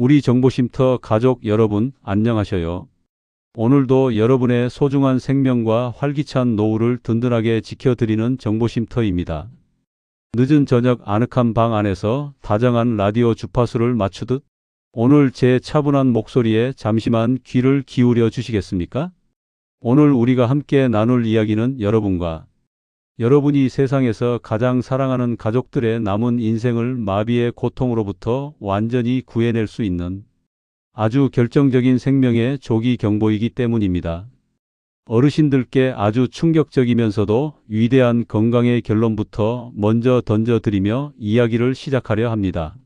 우리 정보쉼터 가족 여러분, 안녕하셔요. 오늘도 여러분의 소중한 생명과 활기찬 노후를 든든하게 지켜드리는 정보쉼터입니다. 늦은 저녁 아늑한 방 안에서 다정한 라디오 주파수를 맞추듯 오늘 제 차분한 목소리에 잠시만 귀를 기울여 주시겠습니까? 오늘 우리가 함께 나눌 이야기는 여러분이 세상에서 가장 사랑하는 가족들의 남은 인생을 마비의 고통으로부터 완전히 구해낼 수 있는 아주 결정적인 생명의 조기 경보이기 때문입니다. 어르신들께 아주 충격적이면서도 위대한 건강의 결론부터 먼저 던져드리며 이야기를 시작하려 합니다.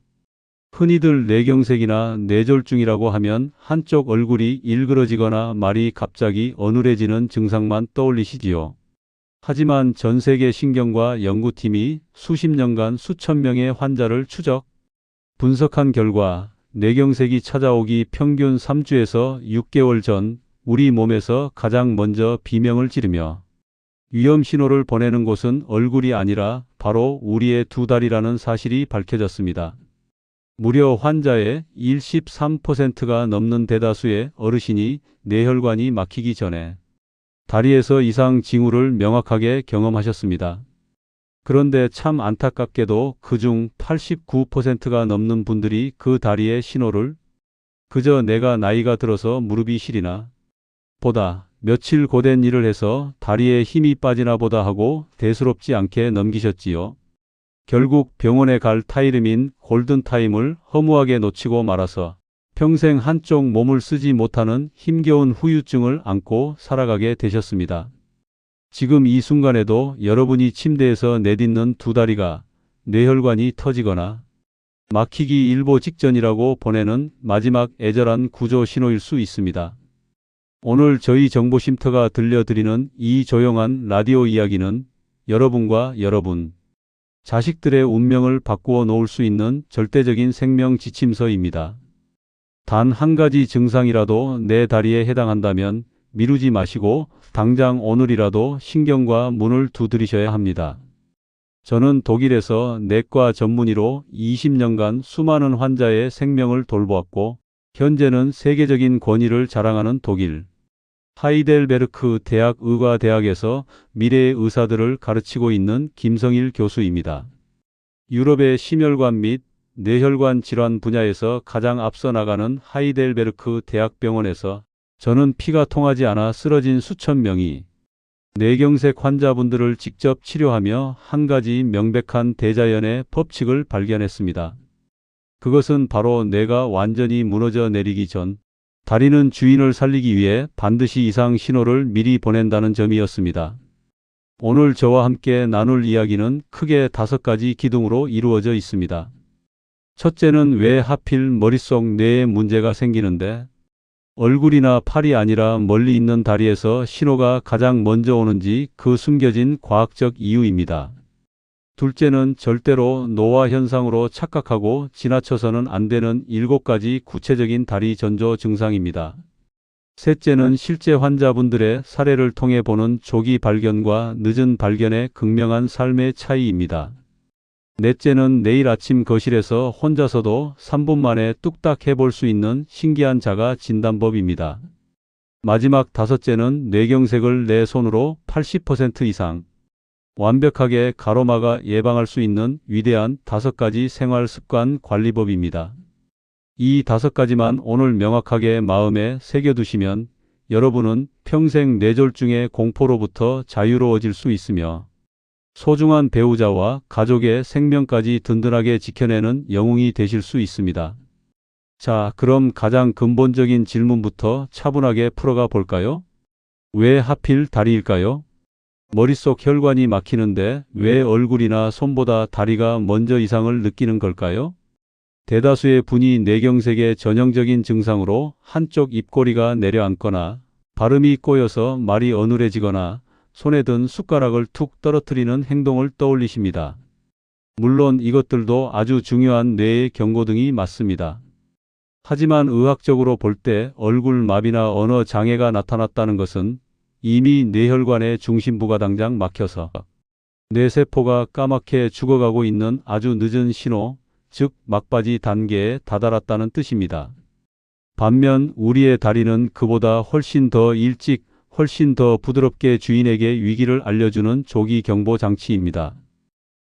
흔히들 뇌경색이나 뇌졸중이라고 하면 한쪽 얼굴이 일그러지거나 말이 갑자기 어눌해지는 증상만 떠올리시지요. 하지만 전 세계 신경과 연구팀이 수십 년간 수천 명의 환자를 추적, 분석한 결과 뇌경색이 찾아오기 평균 3주에서 6개월 전 우리 몸에서 가장 먼저 비명을 지르며 위험 신호를 보내는 곳은 얼굴이 아니라 바로 우리의 두 다리라는 사실이 밝혀졌습니다. 무려 환자의 13%가 넘는 대다수의 어르신이 뇌혈관이 막히기 전에 다리에서 이상 징후를 명확하게 경험하셨습니다. 그런데 참 안타깝게도 그중 89%가 넘는 분들이 그 다리의 신호를 그저 내가 나이가 들어서 무릎이 시리나 보다 며칠 고된 일을 해서 다리에 힘이 빠지나 보다 하고 대수롭지 않게 넘기셨지요. 결국 병원에 갈 타이름인 골든타임을 허무하게 놓치고 말아서 평생 한쪽 몸을 쓰지 못하는 힘겨운 후유증을 안고 살아가게 되셨습니다. 지금 이 순간에도 여러분이 침대에서 내딛는 두 다리가 뇌혈관이 터지거나 막히기 일보 직전이라고 보내는 마지막 애절한 구조 신호일 수 있습니다. 오늘 저희 정보쉼터가 들려드리는 이 조용한 라디오 이야기는 여러분과 여러분, 자식들의 운명을 바꾸어 놓을 수 있는 절대적인 생명 지침서입니다. 단 한 가지 증상이라도 내 다리에 해당한다면 미루지 마시고 당장 오늘이라도 신경과 문을 두드리셔야 합니다. 저는 독일에서 내과 전문의로 20년간 수많은 환자의 생명을 돌보았고 현재는 세계적인 권위를 자랑하는 독일 하이델베르크 대학 의과대학에서 미래의 의사들을 가르치고 있는 김성일 교수입니다. 유럽의 심혈관 및 뇌혈관 질환 분야에서 가장 앞서 나가는 하이델베르크 대학병원에서 저는 피가 통하지 않아 쓰러진 수천 명이 뇌경색 환자분들을 직접 치료하며 한 가지 명백한 대자연의 법칙을 발견했습니다. 그것은 바로 뇌가 완전히 무너져 내리기 전 다리는 주인을 살리기 위해 반드시 이상 신호를 미리 보낸다는 점이었습니다. 오늘 저와 함께 나눌 이야기는 크게 5가지 기둥으로 이루어져 있습니다. 첫째는 왜 하필 머릿속 뇌에 문제가 생기는데 얼굴이나 팔이 아니라 멀리 있는 다리에서 신호가 가장 먼저 오는지 그 숨겨진 과학적 이유입니다. 둘째는 절대로 노화 현상으로 착각하고 지나쳐서는 안 되는 7가지 구체적인 다리 전조 증상입니다. 셋째는 실제 환자분들의 사례를 통해 보는 조기 발견과 늦은 발견의 극명한 삶의 차이입니다. 넷째는 내일 아침 거실에서 혼자서도 3분 만에 뚝딱 해볼 수 있는 신기한 자가 진단법입니다. 마지막 5째는 뇌경색을 내 손으로 80% 이상 완벽하게 가로막아 예방할 수 있는 위대한 5가지 생활 습관 관리법입니다. 이 5가지만 오늘 명확하게 마음에 새겨두시면 여러분은 평생 뇌졸중의 공포로부터 자유로워질 수 있으며 소중한 배우자와 가족의 생명까지 든든하게 지켜내는 영웅이 되실 수 있습니다. 자, 그럼 가장 근본적인 질문부터 차분하게 풀어가 볼까요? 왜 하필 다리일까요? 머릿속 혈관이 막히는데 왜 얼굴이나 손보다 다리가 먼저 이상을 느끼는 걸까요? 대다수의 분이 뇌경색의 전형적인 증상으로 한쪽 입꼬리가 내려앉거나 발음이 꼬여서 말이 어눌해지거나 손에 든 숟가락을 툭 떨어뜨리는 행동을 떠올리십니다. 물론 이것들도 아주 중요한 뇌의 경고등이 맞습니다. 하지만 의학적으로 볼 때 얼굴 마비나 언어 장애가 나타났다는 것은 이미 뇌혈관의 중심부가 당장 막혀서 뇌세포가 까맣게 죽어가고 있는 아주 늦은 신호, 즉 막바지 단계에 다다랐다는 뜻입니다. 반면 우리의 다리는 그보다 훨씬 더 일찍, 훨씬 더 부드럽게 주인에게 위기를 알려주는 조기 경보 장치입니다.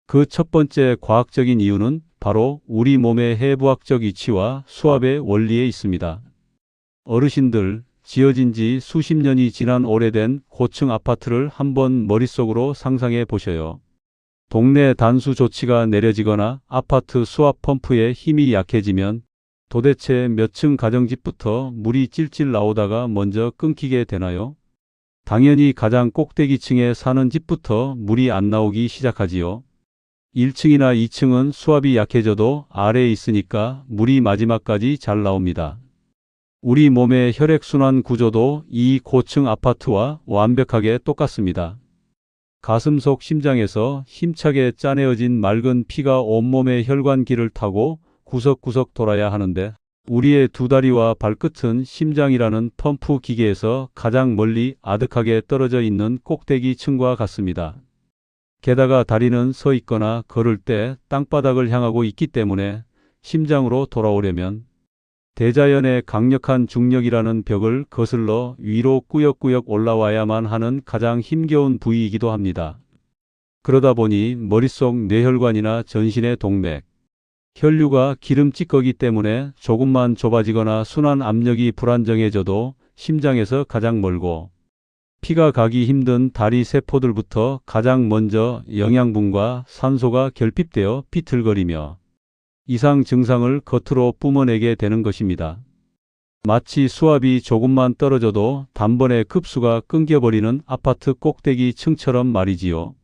그 첫 번째 과학적인 이유는 바로 우리 몸의 해부학적 위치와 수압의 원리에 있습니다. 어르신들, 지어진 지 수십 년이 지난 오래된 고층 아파트를 한번 머릿속으로 상상해 보셔요. 동네 단수 조치가 내려지거나 아파트 수압 펌프의 힘이 약해지면 도대체 몇 층 가정집부터 물이 찔찔 나오다가 먼저 끊기게 되나요? 당연히 가장 꼭대기층에 사는 집부터 물이 안 나오기 시작하지요. 1층이나 2층은 수압이 약해져도 아래에 있으니까 물이 마지막까지 잘 나옵니다. 우리 몸의 혈액순환 구조도 이 고층 아파트와 완벽하게 똑같습니다. 가슴 속 심장에서 힘차게 짜내어진 맑은 피가 온몸의 혈관길을 타고 구석구석 돌아야 하는데 우리의 두 다리와 발끝은 심장이라는 펌프 기계에서 가장 멀리 아득하게 떨어져 있는 꼭대기 층과 같습니다. 게다가 다리는 서 있거나 걸을 때 땅바닥을 향하고 있기 때문에 심장으로 돌아오려면 대자연의 강력한 중력이라는 벽을 거슬러 위로 꾸역꾸역 올라와야만 하는 가장 힘겨운 부위이기도 합니다. 그러다 보니 머릿속 뇌혈관이나 전신의 동맥, 혈류가 기름 찌꺼기 때문에 조금만 좁아지거나 순환 압력이 불안정해져도 심장에서 가장 멀고 피가 가기 힘든 다리 세포들부터 가장 먼저 영양분과 산소가 결핍되어 비틀거리며 이상 증상을 겉으로 뿜어내게 되는 것입니다. 마치 수압이 조금만 떨어져도 단번에 급수가 끊겨버리는 아파트 꼭대기 층처럼 말이지요.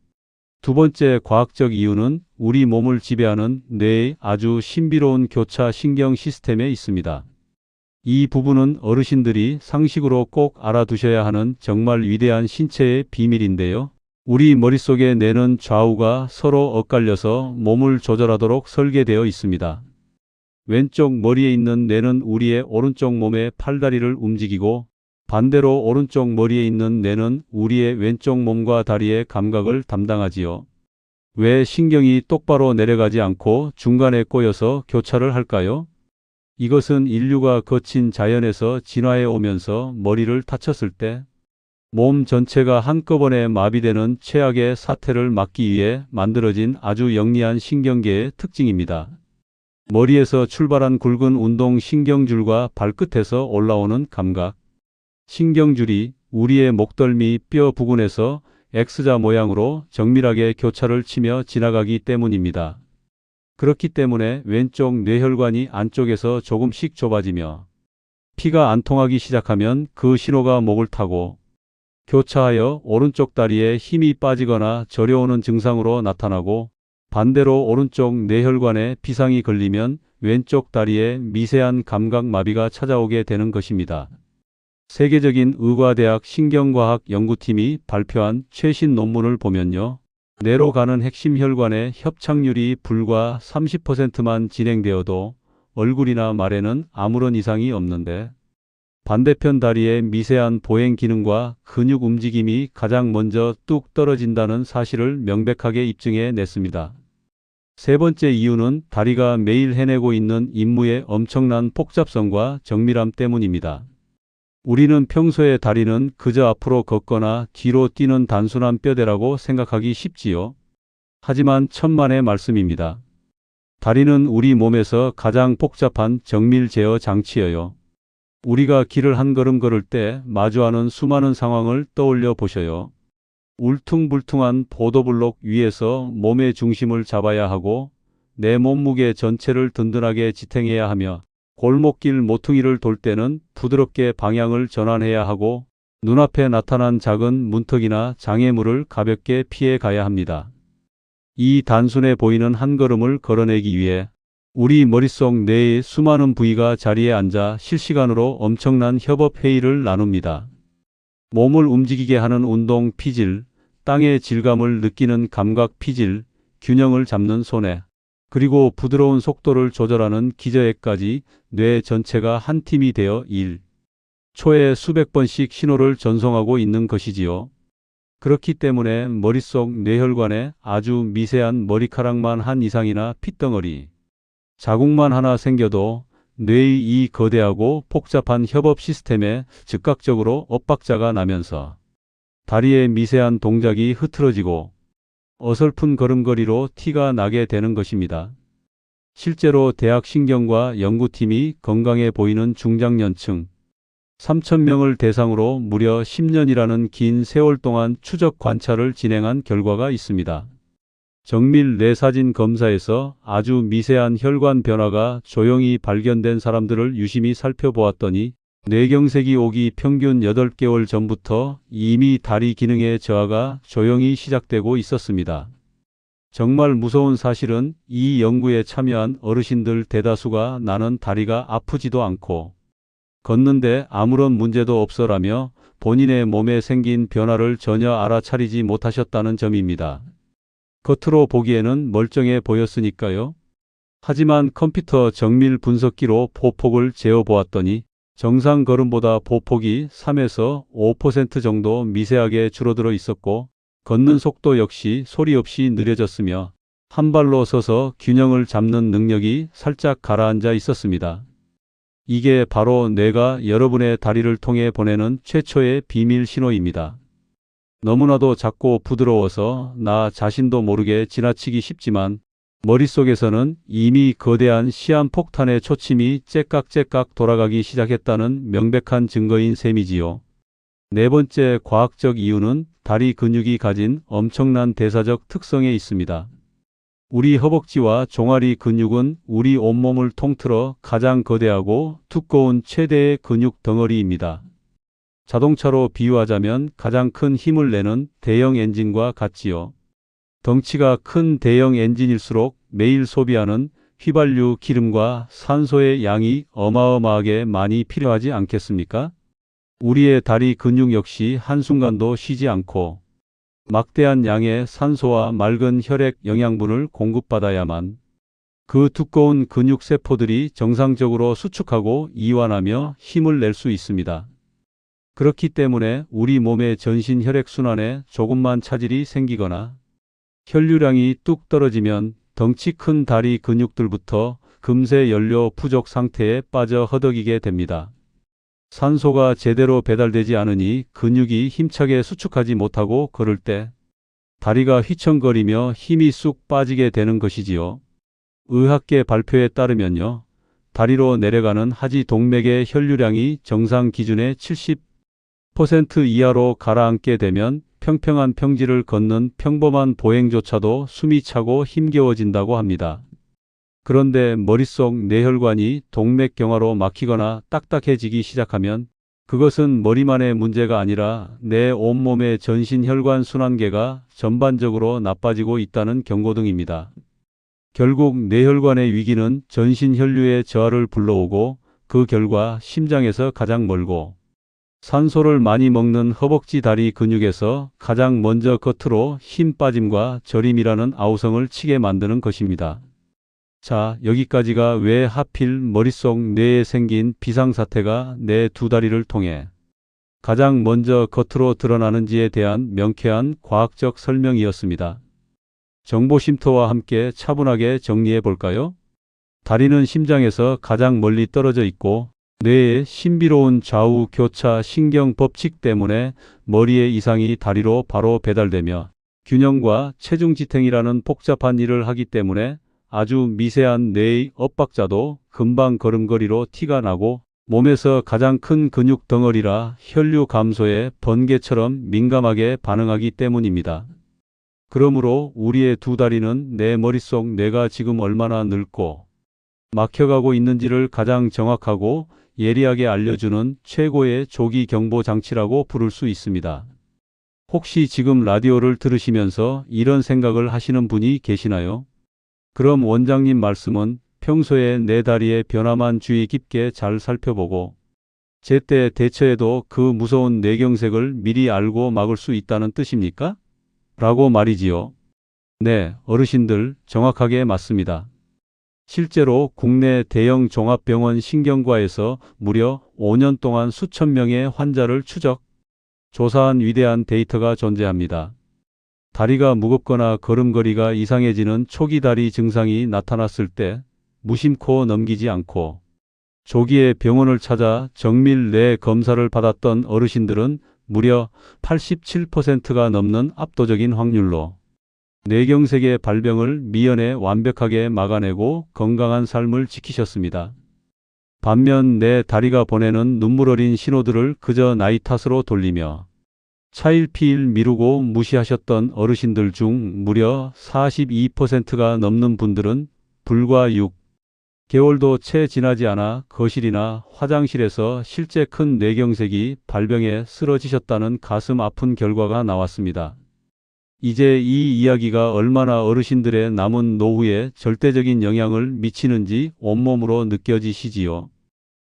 두 번째 과학적 이유는 우리 몸을 지배하는 뇌의 아주 신비로운 교차 신경 시스템에 있습니다. 이 부분은 어르신들이 상식으로 꼭 알아두셔야 하는 정말 위대한 신체의 비밀인데요. 우리 머릿속의 뇌는 좌우가 서로 엇갈려서 몸을 조절하도록 설계되어 있습니다. 왼쪽 머리에 있는 뇌는 우리의 오른쪽 몸의 팔다리를 움직이고 반대로 오른쪽 머리에 있는 뇌는 우리의 왼쪽 몸과 다리의 감각을 담당하지요. 왜 신경이 똑바로 내려가지 않고 중간에 꼬여서 교차를 할까요? 이것은 인류가 거친 자연에서 진화해 오면서 머리를 다쳤을 때 몸 전체가 한꺼번에 마비되는 최악의 사태를 막기 위해 만들어진 아주 영리한 신경계의 특징입니다. 머리에서 출발한 굵은 운동 신경줄과 발끝에서 올라오는 감각 신경줄이 우리의 목덜미 뼈 부근에서 X자 모양으로 정밀하게 교차를 치며 지나가기 때문입니다. 그렇기 때문에 왼쪽 뇌혈관이 안쪽에서 조금씩 좁아지며 피가 안 통하기 시작하면 그 신호가 목을 타고 교차하여 오른쪽 다리에 힘이 빠지거나 저려오는 증상으로 나타나고 반대로 오른쪽 뇌혈관에 비상이 걸리면 왼쪽 다리에 미세한 감각 마비가 찾아오게 되는 것입니다. 세계적인 의과대학 신경과학 연구팀이 발표한 최신 논문을 보면요. 뇌로 가는 핵심 혈관의 협착률이 불과 30%만 진행되어도 얼굴이나 말에는 아무런 이상이 없는데 반대편 다리의 미세한 보행 기능과 근육 움직임이 가장 먼저 뚝 떨어진다는 사실을 명백하게 입증해 냈습니다. 세 번째 이유는 다리가 매일 해내고 있는 임무의 엄청난 복잡성과 정밀함 때문입니다. 우리는 평소에 다리는 그저 앞으로 걷거나 뒤로 뛰는 단순한 뼈대라고 생각하기 쉽지요. 하지만 천만의 말씀입니다. 다리는 우리 몸에서 가장 복잡한 정밀 제어 장치여요. 우리가 길을 한 걸음 걸을 때 마주하는 수많은 상황을 떠올려 보셔요. 울퉁불퉁한 보도블록 위에서 몸의 중심을 잡아야 하고 내 몸무게 전체를 든든하게 지탱해야 하며 골목길 모퉁이를 돌 때는 부드럽게 방향을 전환해야 하고 눈앞에 나타난 작은 문턱이나 장애물을 가볍게 피해 가야 합니다. 이 단순해 보이는 한 걸음을 걸어내기 위해 우리 머릿속 뇌의 수많은 부위가 자리에 앉아 실시간으로 엄청난 협업 회의를 나눕니다. 몸을 움직이게 하는 운동 피질, 땅의 질감을 느끼는 감각 피질, 균형을 잡는 손에, 그리고 부드러운 속도를 조절하는 기저에까지 뇌 전체가 한 팀이 되어 1초에 수백 번씩 신호를 전송하고 있는 것이지요. 그렇기 때문에 머릿속 뇌혈관에 아주 미세한 머리카락만 한 이상이나 핏덩어리, 자국만 하나 생겨도 뇌의 이 거대하고 복잡한 협업 시스템에 즉각적으로 엇박자가 나면서 다리의 미세한 동작이 흐트러지고 어설픈 걸음걸이로 티가 나게 되는 것입니다. 실제로 대학신경과 연구팀이 건강해 보이는 중장년층 3,000명을 대상으로 무려 10년이라는 긴 세월 동안 추적 관찰을 진행한 결과가 있습니다. 정밀 뇌사진 검사에서 아주 미세한 혈관 변화가 조용히 발견된 사람들을 유심히 살펴보았더니 뇌경색이 오기 평균 8개월 전부터 이미 다리 기능의 저하가 조용히 시작되고 있었습니다. 정말 무서운 사실은 이 연구에 참여한 어르신들 대다수가 나는 다리가 아프지도 않고 걷는데 아무런 문제도 없어라며 본인의 몸에 생긴 변화를 전혀 알아차리지 못하셨다는 점입니다. 겉으로 보기에는 멀쩡해 보였으니까요. 하지만 컴퓨터 정밀 분석기로 보폭을 재어보았더니 정상 걸음보다 보폭이 3에서 5% 정도 미세하게 줄어들어 있었고 걷는 속도 역시 소리 없이 느려졌으며 한 발로 서서 균형을 잡는 능력이 살짝 가라앉아 있었습니다. 이게 바로 뇌가 여러분의 다리를 통해 보내는 최초의 비밀 신호입니다. 너무나도 작고 부드러워서 나 자신도 모르게 지나치기 쉽지만 머릿속에서는 이미 거대한 시한폭탄의 초침이 째깍째깍 돌아가기 시작했다는 명백한 증거인 셈이지요. 네 번째 과학적 이유는 다리 근육이 가진 엄청난 대사적 특성에 있습니다. 우리 허벅지와 종아리 근육은 우리 온몸을 통틀어 가장 거대하고 두꺼운 최대의 근육 덩어리입니다. 자동차로 비유하자면 가장 큰 힘을 내는 대형 엔진과 같지요. 덩치가 큰 대형 엔진일수록 매일 소비하는 휘발유 기름과 산소의 양이 어마어마하게 많이 필요하지 않겠습니까? 우리의 다리 근육 역시 한순간도 쉬지 않고 막대한 양의 산소와 맑은 혈액 영양분을 공급받아야만 그 두꺼운 근육 세포들이 정상적으로 수축하고 이완하며 힘을 낼 수 있습니다. 그렇기 때문에 우리 몸의 전신 혈액순환에 조금만 차질이 생기거나 혈류량이 뚝 떨어지면 덩치 큰 다리 근육들부터 금세 연료 부족 상태에 빠져 허덕이게 됩니다. 산소가 제대로 배달되지 않으니 근육이 힘차게 수축하지 못하고 걸을 때 다리가 휘청거리며 힘이 쑥 빠지게 되는 것이지요. 의학계 발표에 따르면요. 다리로 내려가는 하지 동맥의 혈류량이 정상 기준의 70% 이하로 가라앉게 되면 평평한 평지를 걷는 평범한 보행조차도 숨이 차고 힘겨워진다고 합니다. 그런데 머릿속 뇌혈관이 동맥경화로 막히거나 딱딱해지기 시작하면 그것은 머리만의 문제가 아니라 내 온몸의 전신 혈관 순환계가 전반적으로 나빠지고 있다는 경고등입니다. 결국 뇌혈관의 위기는 전신 혈류의 저하를 불러오고 그 결과 심장에서 가장 멀고 산소를 많이 먹는 허벅지 다리 근육에서 가장 먼저 겉으로 힘 빠짐과 저림이라는 아우성을 치게 만드는 것입니다. 자, 여기까지가 왜 하필 머릿속 뇌에 생긴 비상사태가 내 두 다리를 통해 가장 먼저 겉으로 드러나는지에 대한 명쾌한 과학적 설명이었습니다. 정보 쉼터와 함께 차분하게 정리해 볼까요? 다리는 심장에서 가장 멀리 떨어져 있고 뇌의 신비로운 좌우 교차 신경 법칙 때문에 머리의 이상이 다리로 바로 배달되며 균형과 체중 지탱이라는 복잡한 일을 하기 때문에 아주 미세한 뇌의 엇박자도 금방 걸음걸이로 티가 나고 몸에서 가장 큰 근육 덩어리라 혈류 감소에 번개처럼 민감하게 반응하기 때문입니다. 그러므로 우리의 두 다리는 내 머릿속 뇌가 지금 얼마나 늙고 막혀가고 있는지를 가장 정확하고 예리하게 알려주는 최고의 조기 경보 장치라고 부를 수 있습니다. 혹시 지금 라디오를 들으시면서 이런 생각을 하시는 분이 계시나요? 그럼 원장님 말씀은 평소에 내 다리의 변화만 주의 깊게 잘 살펴보고 제때 대처해도 그 무서운 뇌경색을 미리 알고 막을 수 있다는 뜻입니까? 라고 말이지요. 네, 어르신들 정확하게 맞습니다. 실제로 국내 대형 종합병원 신경과에서 무려 5년 동안 수천 명의 환자를 추적, 조사한 위대한 데이터가 존재합니다. 다리가 무겁거나 걸음걸이가 이상해지는 초기 다리 증상이 나타났을 때 무심코 넘기지 않고 조기에 병원을 찾아 정밀 뇌 검사를 받았던 어르신들은 무려 87%가 넘는 압도적인 확률로 뇌경색의 발병을 미연에 완벽하게 막아내고 건강한 삶을 지키셨습니다. 반면 내 다리가 보내는 눈물 어린 신호들을 그저 나이 탓으로 돌리며 차일피일 미루고 무시하셨던 어르신들 중 무려 42%가 넘는 분들은 불과 6개월도 채 지나지 않아 거실이나 화장실에서 실제 큰 뇌경색이 발병해 쓰러지셨다는 가슴 아픈 결과가 나왔습니다. 이제 이 이야기가 얼마나 어르신들의 남은 노후에 절대적인 영향을 미치는지 온몸으로 느껴지시지요.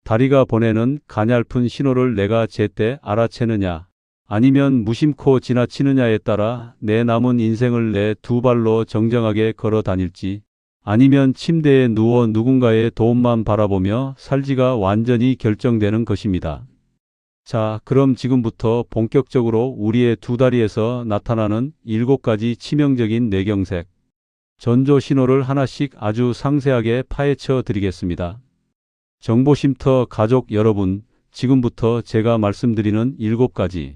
다리가 보내는 가냘픈 신호를 내가 제때 알아채느냐, 아니면 무심코 지나치느냐에 따라 내 남은 인생을 내 두 발로 정정하게 걸어 다닐지, 아니면 침대에 누워 누군가의 도움만 바라보며 살지가 완전히 결정되는 것입니다. 자, 그럼 지금부터 본격적으로 우리의 두 다리에서 나타나는 7가지 치명적인 뇌경색 전조 신호를 하나씩 아주 상세하게 파헤쳐 드리겠습니다. 정보쉼터 가족 여러분, 지금부터 제가 말씀드리는 7가지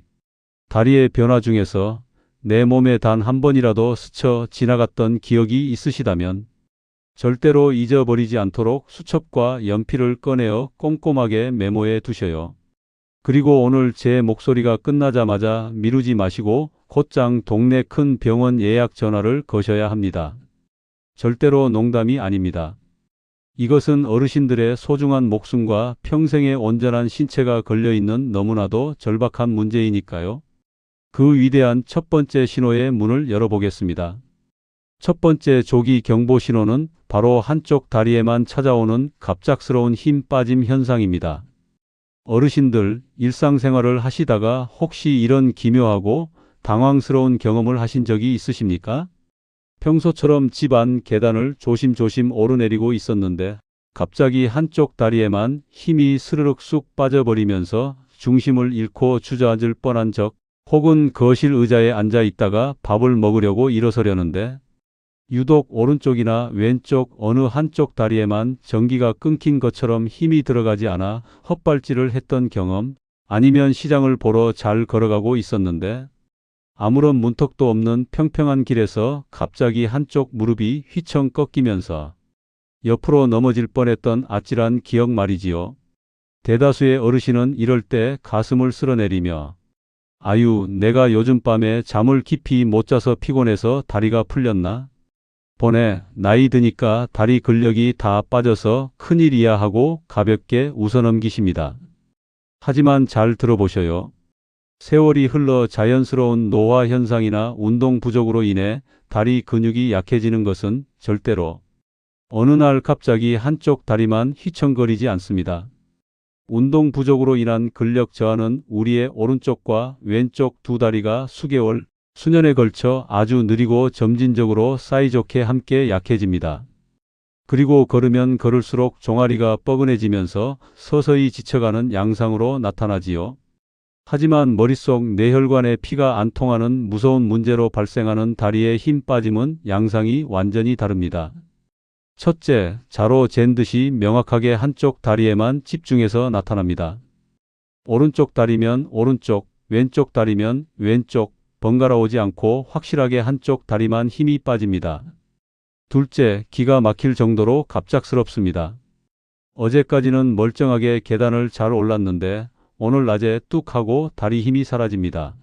다리의 변화 중에서 내 몸에 단 한 번이라도 스쳐 지나갔던 기억이 있으시다면 절대로 잊어버리지 않도록 수첩과 연필을 꺼내어 꼼꼼하게 메모해 두셔요. 그리고 오늘 제 목소리가 끝나자마자 미루지 마시고 곧장 동네 큰 병원 예약 전화를 거셔야 합니다. 절대로 농담이 아닙니다. 이것은 어르신들의 소중한 목숨과 평생의 온전한 신체가 걸려있는 너무나도 절박한 문제이니까요. 그 위대한 첫 번째 신호의 문을 열어보겠습니다. 첫 번째 조기 경보 신호는 바로 한쪽 다리에만 찾아오는 갑작스러운 힘 빠짐 현상입니다. 어르신들, 일상생활을 하시다가 혹시 이런 기묘하고 당황스러운 경험을 하신 적이 있으십니까? 평소처럼 집 안 계단을 조심조심 오르내리고 있었는데 갑자기 한쪽 다리에만 힘이 스르륵 쑥 빠져버리면서 중심을 잃고 주저앉을 뻔한 적, 혹은 거실 의자에 앉아 있다가 밥을 먹으려고 일어서려는데 유독 오른쪽이나 왼쪽 어느 한쪽 다리에만 전기가 끊긴 것처럼 힘이 들어가지 않아 헛발질을 했던 경험, 아니면 시장을 보러 잘 걸어가고 있었는데 아무런 문턱도 없는 평평한 길에서 갑자기 한쪽 무릎이 휘청 꺾이면서 옆으로 넘어질 뻔했던 아찔한 기억 말이지요. 대다수의 어르신은 이럴 때 가슴을 쓸어내리며 아유, 내가 요즘 밤에 잠을 깊이 못 자서 피곤해서 다리가 풀렸나? 보내, 나이 드니까 다리 근력이 다 빠져서 큰일이야 하고 가볍게 웃어넘기십니다. 하지만 잘 들어보셔요. 세월이 흘러 자연스러운 노화 현상이나 운동 부족으로 인해 다리 근육이 약해지는 것은 절대로 어느 날 갑자기 한쪽 다리만 휘청거리지 않습니다. 운동 부족으로 인한 근력 저하는 우리의 오른쪽과 왼쪽 두 다리가 수개월, 수년에 걸쳐 아주 느리고 점진적으로 사이좋게 함께 약해집니다. 그리고 걸으면 걸을수록 종아리가 뻐근해지면서 서서히 지쳐가는 양상으로 나타나지요. 하지만 머릿속 뇌혈관에 피가 안 통하는 무서운 문제로 발생하는 다리의 힘 빠짐은 양상이 완전히 다릅니다. 첫째, 자로 잰 듯이 명확하게 한쪽 다리에만 집중해서 나타납니다. 오른쪽 다리면 오른쪽, 왼쪽 다리면 왼쪽, 번갈아 오지 않고 확실하게 한쪽 다리만 힘이 빠집니다. 둘째, 기가 막힐 정도로 갑작스럽습니다. 어제까지는 멀쩡하게 계단을 잘 올랐는데 오늘 낮에 뚝 하고 다리 힘이 사라집니다.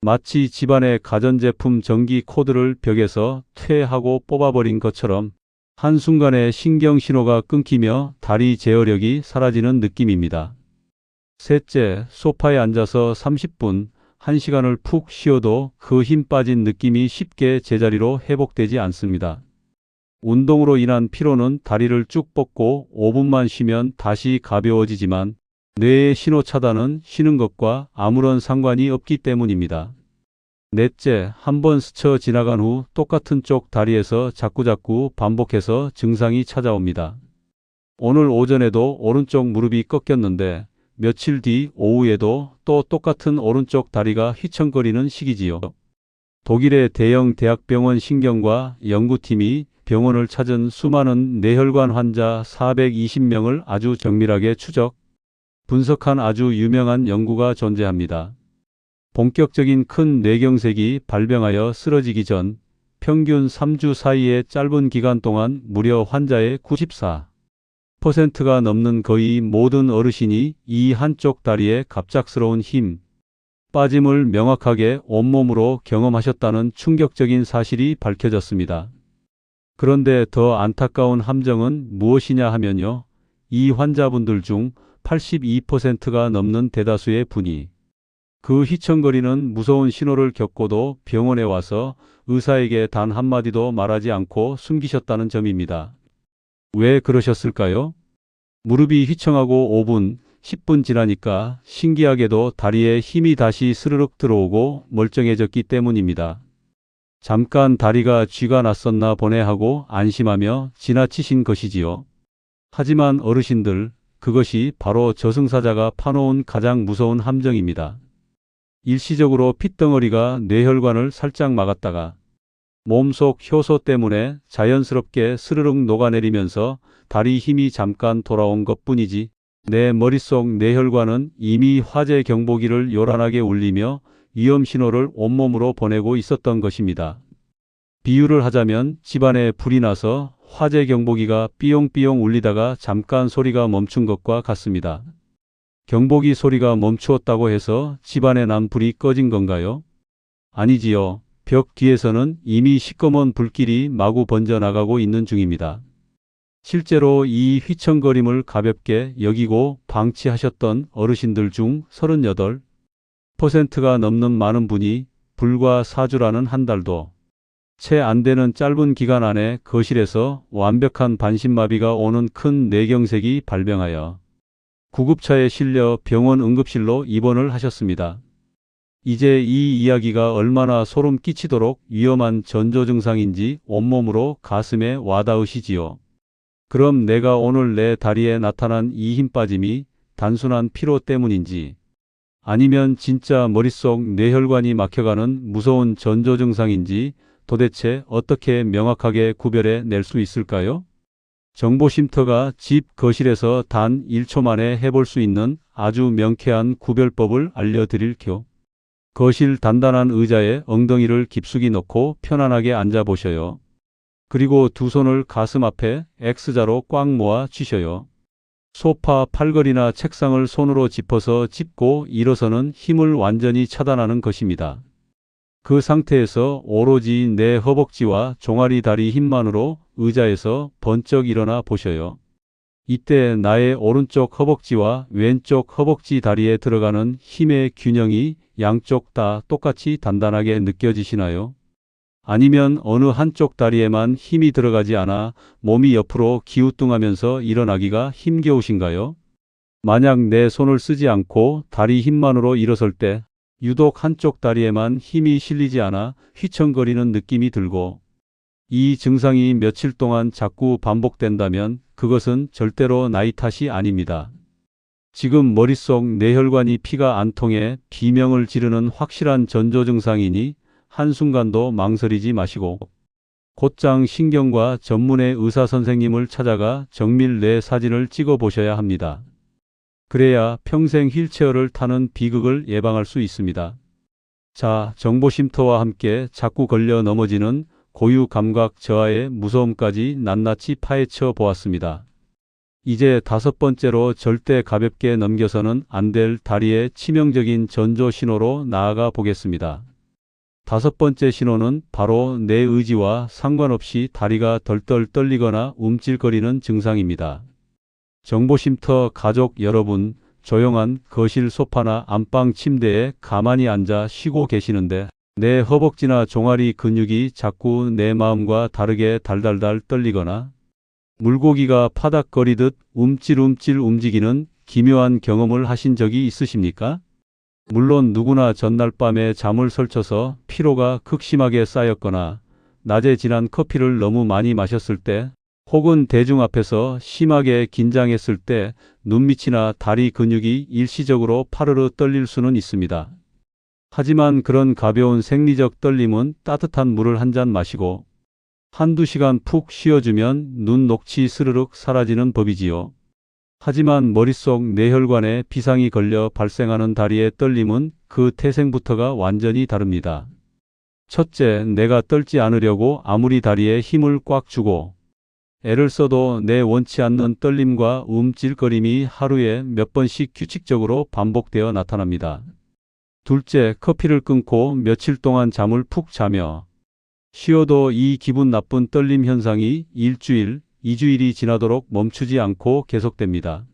마치 집안의 가전제품 전기 코드를 벽에서 퇴하고 뽑아버린 것처럼 한순간에 신경신호가 끊기며 다리 제어력이 사라지는 느낌입니다. 셋째, 소파에 앉아서 30분, 1시간을 푹 쉬어도 그 힘 빠진 느낌이 쉽게 제자리로 회복되지 않습니다. 운동으로 인한 피로는 다리를 쭉 뻗고 5분만 쉬면 다시 가벼워지지만 뇌의 신호 차단은 쉬는 것과 아무런 상관이 없기 때문입니다. 넷째, 한번 스쳐 지나간 후 똑같은 쪽 다리에서 자꾸자꾸 반복해서 증상이 찾아옵니다. 오늘 오전에도 오른쪽 무릎이 꺾였는데 며칠 뒤 오후에도 또 똑같은 오른쪽 다리가 휘청거리는 시기지요. 독일의 대형 대학병원 신경과 연구팀이 병원을 찾은 수많은 뇌혈관 환자 420명을 아주 정밀하게 추적, 분석한 아주 유명한 연구가 존재합니다. 본격적인 큰 뇌경색이 발병하여 쓰러지기 전 평균 3주 사이의 짧은 기간 동안 무려 환자의 94%가 넘는 거의 모든 어르신이 이 한쪽 다리의 갑작스러운 힘 빠짐을 명확하게 온몸으로 경험하셨다는 충격적인 사실이 밝혀졌습니다. 그런데 더 안타까운 함정은 무엇이냐 하면요. 이 환자분들 중 82%가 넘는 대다수의 분이 그 휘청거리는 무서운 신호를 겪고도 병원에 와서 의사에게 단 한마디도 말하지 않고 숨기셨다는 점입니다. 왜 그러셨을까요? 무릎이 휘청하고 5분, 10분 지나니까 신기하게도 다리에 힘이 다시 스르륵 들어오고 멀쩡해졌기 때문입니다. 잠깐 다리가 쥐가 났었나 보네 하고 안심하며 지나치신 것이지요. 하지만 어르신들, 그것이 바로 저승사자가 파놓은 가장 무서운 함정입니다. 일시적으로 핏덩어리가 뇌혈관을 살짝 막았다가 몸속 효소 때문에 자연스럽게 스르륵 녹아내리면서 다리 힘이 잠깐 돌아온 것뿐이지 내 머릿속 뇌혈관은 이미 화재 경보기를 요란하게 울리며 위험 신호를 온몸으로 보내고 있었던 것입니다. 비유를 하자면 집안에 불이 나서 화재 경보기가 삐용삐용 울리다가 잠깐 소리가 멈춘 것과 같습니다. 경보기 소리가 멈추었다고 해서 집안에 난 불이 꺼진 건가요? 아니지요. 벽 뒤에서는 이미 시꺼먼 불길이 마구 번져나가고 있는 중입니다. 실제로 이 휘청거림을 가볍게 여기고 방치하셨던 어르신들 중 38%가 넘는 많은 분이 불과 4주라는 한 달도 채 안 되는 짧은 기간 안에 거실에서 완벽한 반신마비가 오는 큰 뇌경색이 발병하여 구급차에 실려 병원 응급실로 입원을 하셨습니다. 이제 이 이야기가 얼마나 소름 끼치도록 위험한 전조 증상인지 온몸으로 가슴에 와닿으시지요. 그럼 내가 오늘 내 다리에 나타난 이 힘 빠짐이 단순한 피로 때문인지 아니면 진짜 머릿속 뇌혈관이 막혀가는 무서운 전조 증상인지 도대체 어떻게 명확하게 구별해 낼 수 있을까요? 정보쉼터가 집 거실에서 단 1초 만에 해볼 수 있는 아주 명쾌한 구별법을 알려드릴게요. 거실 단단한 의자에 엉덩이를 깊숙이 넣고 편안하게 앉아보셔요. 그리고 두 손을 가슴 앞에 X자로 꽉 모아 쥐셔요. 소파, 팔걸이나 책상을 손으로 짚어서 짚고 일어서는 힘을 완전히 차단하는 것입니다. 그 상태에서 오로지 내 허벅지와 종아리 다리 힘만으로 의자에서 번쩍 일어나 보셔요. 이때 나의 오른쪽 허벅지와 왼쪽 허벅지 다리에 들어가는 힘의 균형이 양쪽 다 똑같이 단단하게 느껴지시나요? 아니면 어느 한쪽 다리에만 힘이 들어가지 않아 몸이 옆으로 기우뚱하면서 일어나기가 힘겨우신가요? 만약 내 손을 쓰지 않고 다리 힘만으로 일어설 때 유독 한쪽 다리에만 힘이 실리지 않아 휘청거리는 느낌이 들고 이 증상이 며칠 동안 자꾸 반복된다면 그것은 절대로 나이 탓이 아닙니다. 지금 머릿속 뇌혈관이 피가 안 통해 비명을 지르는 확실한 전조 증상이니 한순간도 망설이지 마시고 곧장 신경과 전문의 의사 선생님을 찾아가 정밀 뇌 사진을 찍어 보셔야 합니다. 그래야 평생 휠체어를 타는 비극을 예방할 수 있습니다. 자, 정보쉼터와 함께 자꾸 걸려 넘어지는 고유 감각 저하의 무서움까지 낱낱이 파헤쳐 보았습니다. 이제 5번째로 절대 가볍게 넘겨서는 안 될 다리의 치명적인 전조 신호로 나아가 보겠습니다. 5번째 신호는 바로 내 의지와 상관없이 다리가 덜덜 떨리거나 움찔거리는 증상입니다. 정보쉼터 가족 여러분, 조용한 거실 소파나 안방 침대에 가만히 앉아 쉬고 계시는데 내 허벅지나 종아리 근육이 자꾸 내 마음과 다르게 달달달 떨리거나 물고기가 파닥거리듯 움찔움찔 움직이는 기묘한 경험을 하신 적이 있으십니까? 물론 누구나 전날 밤에 잠을 설쳐서 피로가 극심하게 쌓였거나 낮에 진한 커피를 너무 많이 마셨을 때 혹은 대중 앞에서 심하게 긴장했을 때 눈밑이나 다리 근육이 일시적으로 파르르 떨릴 수는 있습니다. 하지만 그런 가벼운 생리적 떨림은 따뜻한 물을 한 잔 마시고 한두 시간 푹 쉬어주면 눈 녹치 스르륵 사라지는 법이지요. 하지만 머릿속 뇌혈관에 비상이 걸려 발생하는 다리의 떨림은 그 태생부터가 완전히 다릅니다. 첫째, 내가 떨지 않으려고 아무리 다리에 힘을 꽉 주고 애를 써도 내 원치 않는 떨림과 움찔거림이 하루에 몇 번씩 규칙적으로 반복되어 나타납니다. 둘째, 커피를 끊고 며칠 동안 잠을 푹 자며 쉬어도 이 기분 나쁜 떨림 현상이 일주일, 2주일이 지나도록 멈추지 않고 계속됩니다.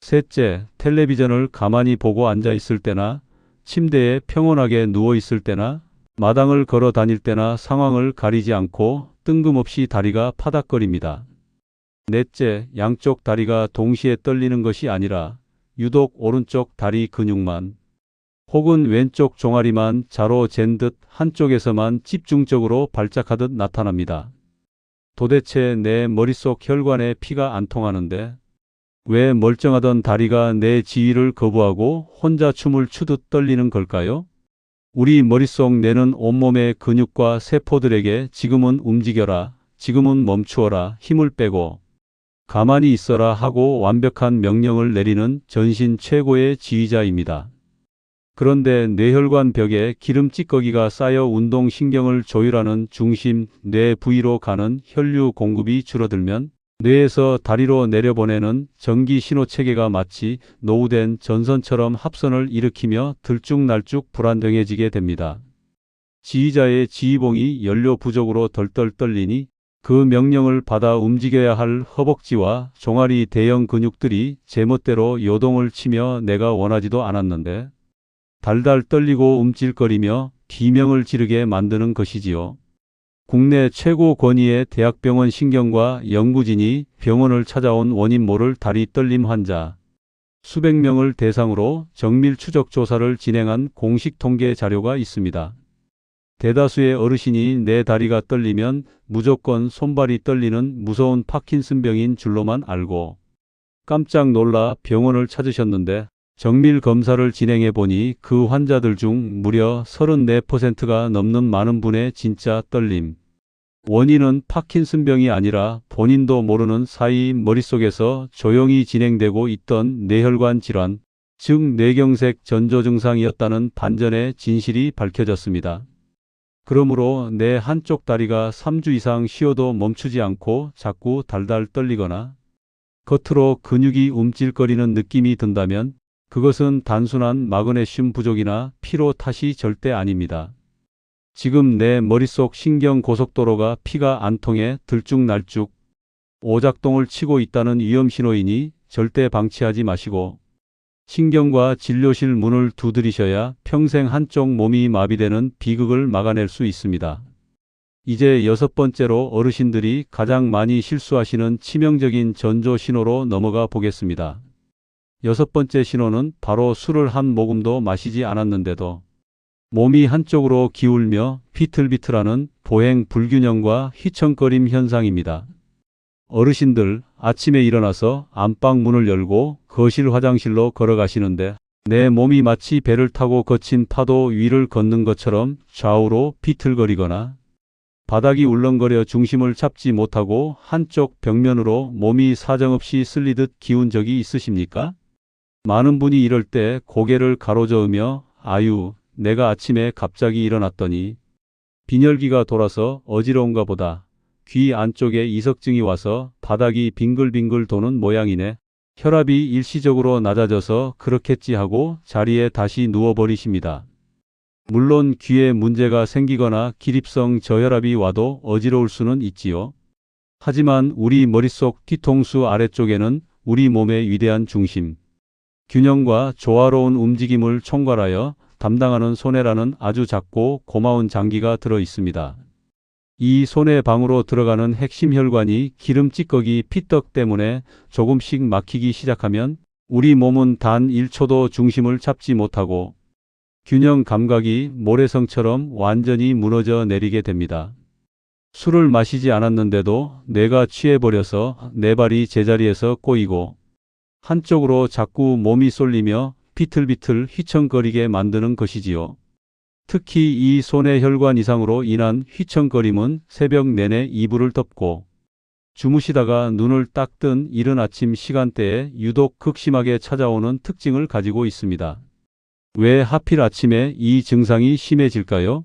셋째, 텔레비전을 가만히 보고 앉아 있을 때나 침대에 평온하게 누워 있을 때나 마당을 걸어 다닐 때나 상황을 가리지 않고 뜬금없이 다리가 파닥거립니다. 넷째, 양쪽 다리가 동시에 떨리는 것이 아니라 유독 오른쪽 다리 근육만 혹은 왼쪽 종아리만 자로 잰 듯 한쪽에서만 집중적으로 발작하듯 나타납니다. 도대체 내 머릿속 혈관에 피가 안 통하는데 왜 멀쩡하던 다리가 내 지휘를 거부하고 혼자 춤을 추듯 떨리는 걸까요? 우리 머릿속 뇌는 온몸의 근육과 세포들에게 지금은 움직여라, 지금은 멈추어라, 힘을 빼고 가만히 있어라 하고 완벽한 명령을 내리는 전신 최고의 지휘자입니다. 그런데 뇌혈관 벽에 기름 찌꺼기가 쌓여 운동신경을 조율하는 중심 뇌 부위로 가는 혈류 공급이 줄어들면 뇌에서 다리로 내려보내는 전기 신호체계가 마치 노후된 전선처럼 합선을 일으키며 들쭉날쭉 불안정해지게 됩니다. 지휘자의 지휘봉이 연료 부족으로 덜덜 떨리니 그 명령을 받아 움직여야 할 허벅지와 종아리 대형 근육들이 제멋대로 요동을 치며 내가 원하지도 않았는데 달달 떨리고 움찔거리며 비명을 지르게 만드는 것이지요. 국내 최고 권위의 대학병원 신경과 연구진이 병원을 찾아온 원인 모를 다리 떨림 환자 수백 명을 대상으로 정밀 추적 조사를 진행한 공식 통계 자료가 있습니다. 대다수의 어르신이 내 다리가 떨리면 무조건 손발이 떨리는 무서운 파킨슨병인 줄로만 알고 깜짝 놀라 병원을 찾으셨는데 정밀 검사를 진행해 보니 그 환자들 중 무려 34%가 넘는 많은 분의 진짜 떨림. 원인은 파킨슨병이 아니라 본인도 모르는 사이 머릿속에서 조용히 진행되고 있던 뇌혈관 질환, 즉 뇌경색 전조 증상이었다는 반전의 진실이 밝혀졌습니다. 그러므로 내 한쪽 다리가 3주 이상 쉬어도 멈추지 않고 자꾸 달달 떨리거나 겉으로 근육이 움찔거리는 느낌이 든다면 그것은 단순한 마그네슘 부족이나 피로 탓이 절대 아닙니다. 지금 내 머릿속 신경 고속도로가 피가 안 통해 들쭉날쭉 오작동을 치고 있다는 위험 신호이니 절대 방치하지 마시고 신경과 진료실 문을 두드리셔야 평생 한쪽 몸이 마비되는 비극을 막아낼 수 있습니다. 이제 6번째로 어르신들이 가장 많이 실수하시는 치명적인 전조 신호로 넘어가 보겠습니다. 6번째 신호는 바로 술을 한 모금도 마시지 않았는데도 몸이 한쪽으로 기울며 비틀비틀하는 보행 불균형과 휘청거림 현상입니다. 어르신들 아침에 일어나서 안방 문을 열고 거실 화장실로 걸어가시는데 내 몸이 마치 배를 타고 거친 파도 위를 걷는 것처럼 좌우로 비틀거리거나 바닥이 울렁거려 중심을 잡지 못하고 한쪽 벽면으로 몸이 사정없이 쓸리듯 기운 적이 있으십니까? 많은 분이 이럴 때 고개를 가로저으며 아유, 내가 아침에 갑자기 일어났더니 빈혈기가 돌아서 어지러운가 보다. 귀 안쪽에 이석증이 와서 바닥이 빙글빙글 도는 모양이네. 혈압이 일시적으로 낮아져서 그렇겠지 하고 자리에 다시 누워버리십니다. 물론 귀에 문제가 생기거나 기립성 저혈압이 와도 어지러울 수는 있지요. 하지만 우리 머릿속 뒤통수 아래쪽에는 우리 몸의 위대한 중심, 균형과 조화로운 움직임을 총괄하여 담당하는 소뇌라는 아주 작고 고마운 장기가 들어 있습니다. 이 소뇌 방으로 들어가는 핵심 혈관이 기름 찌꺼기 피떡 때문에 조금씩 막히기 시작하면 우리 몸은 단 1초도 중심을 잡지 못하고 균형 감각이 모래성처럼 완전히 무너져 내리게 됩니다. 술을 마시지 않았는데도 뇌가 취해버려서 내 발이 제자리에서 꼬이고 한쪽으로 자꾸 몸이 쏠리며 비틀비틀 휘청거리게 만드는 것이지요. 특히 이 손의 혈관 이상으로 인한 휘청거림은 새벽 내내 이불을 덮고 주무시다가 눈을 딱 뜬 이른 아침 시간대에 유독 극심하게 찾아오는 특징을 가지고 있습니다. 왜 하필 아침에 이 증상이 심해질까요?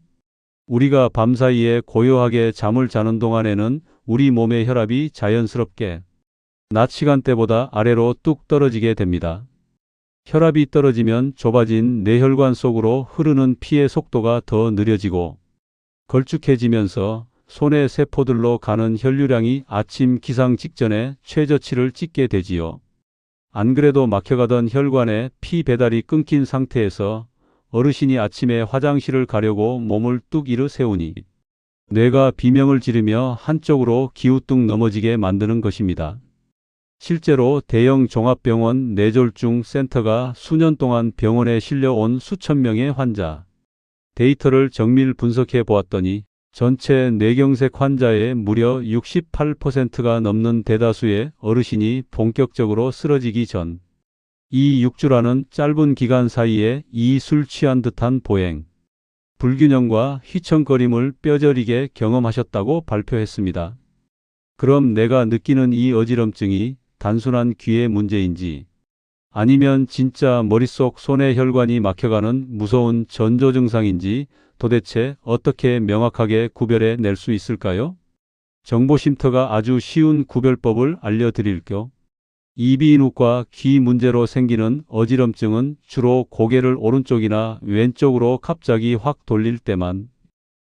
우리가 밤사이에 고요하게 잠을 자는 동안에는 우리 몸의 혈압이 자연스럽게 낮 시간대보다 아래로 뚝 떨어지게 됩니다. 혈압이 떨어지면 좁아진 뇌혈관 속으로 흐르는 피의 속도가 더 느려지고 걸쭉해지면서 손의 세포들로 가는 혈류량이 아침 기상 직전에 최저치를 찍게 되지요. 안 그래도 막혀가던 혈관에 피 배달이 끊긴 상태에서 어르신이 아침에 화장실을 가려고 몸을 뚝 일으 세우니 뇌가 비명을 지르며 한쪽으로 기우뚱 넘어지게 만드는 것입니다. 실제로 대형 종합병원 뇌졸중 센터가 수년 동안 병원에 실려온 수천 명의 환자 데이터를 정밀 분석해 보았더니 전체 뇌경색 환자의 무려 68%가 넘는 대다수의 어르신이 본격적으로 쓰러지기 전 이 6주라는 짧은 기간 사이에 이 술 취한 듯한 보행, 불균형과 휘청거림을 뼈저리게 경험하셨다고 발표했습니다. 그럼 내가 느끼는 이 어지럼증이 단순한 귀의 문제인지 아니면 진짜 머릿속 손의 혈관이 막혀가는 무서운 전조 증상인지 도대체 어떻게 명확하게 구별해 낼 수 있을까요? 정보쉼터가 아주 쉬운 구별법을 알려드릴게요. 이비인후과 귀 문제로 생기는 어지럼증은 주로 고개를 오른쪽이나 왼쪽으로 갑자기 확 돌릴 때만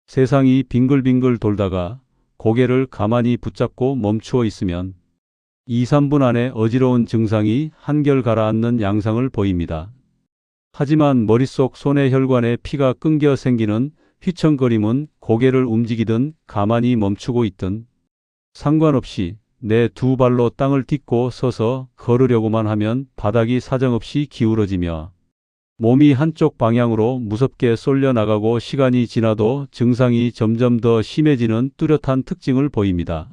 세상이 빙글빙글 돌다가 고개를 가만히 붙잡고 멈추어 있으면 2, 3분 안에 어지러운 증상이 한결 가라앉는 양상을 보입니다. 하지만 머릿속 손의 혈관에 피가 끊겨 생기는 휘청거림은 고개를 움직이든 가만히 멈추고 있든 상관없이 내 두 발로 땅을 딛고 서서 걸으려고만 하면 바닥이 사정없이 기울어지며 몸이 한쪽 방향으로 무섭게 쏠려 나가고 시간이 지나도 증상이 점점 더 심해지는 뚜렷한 특징을 보입니다.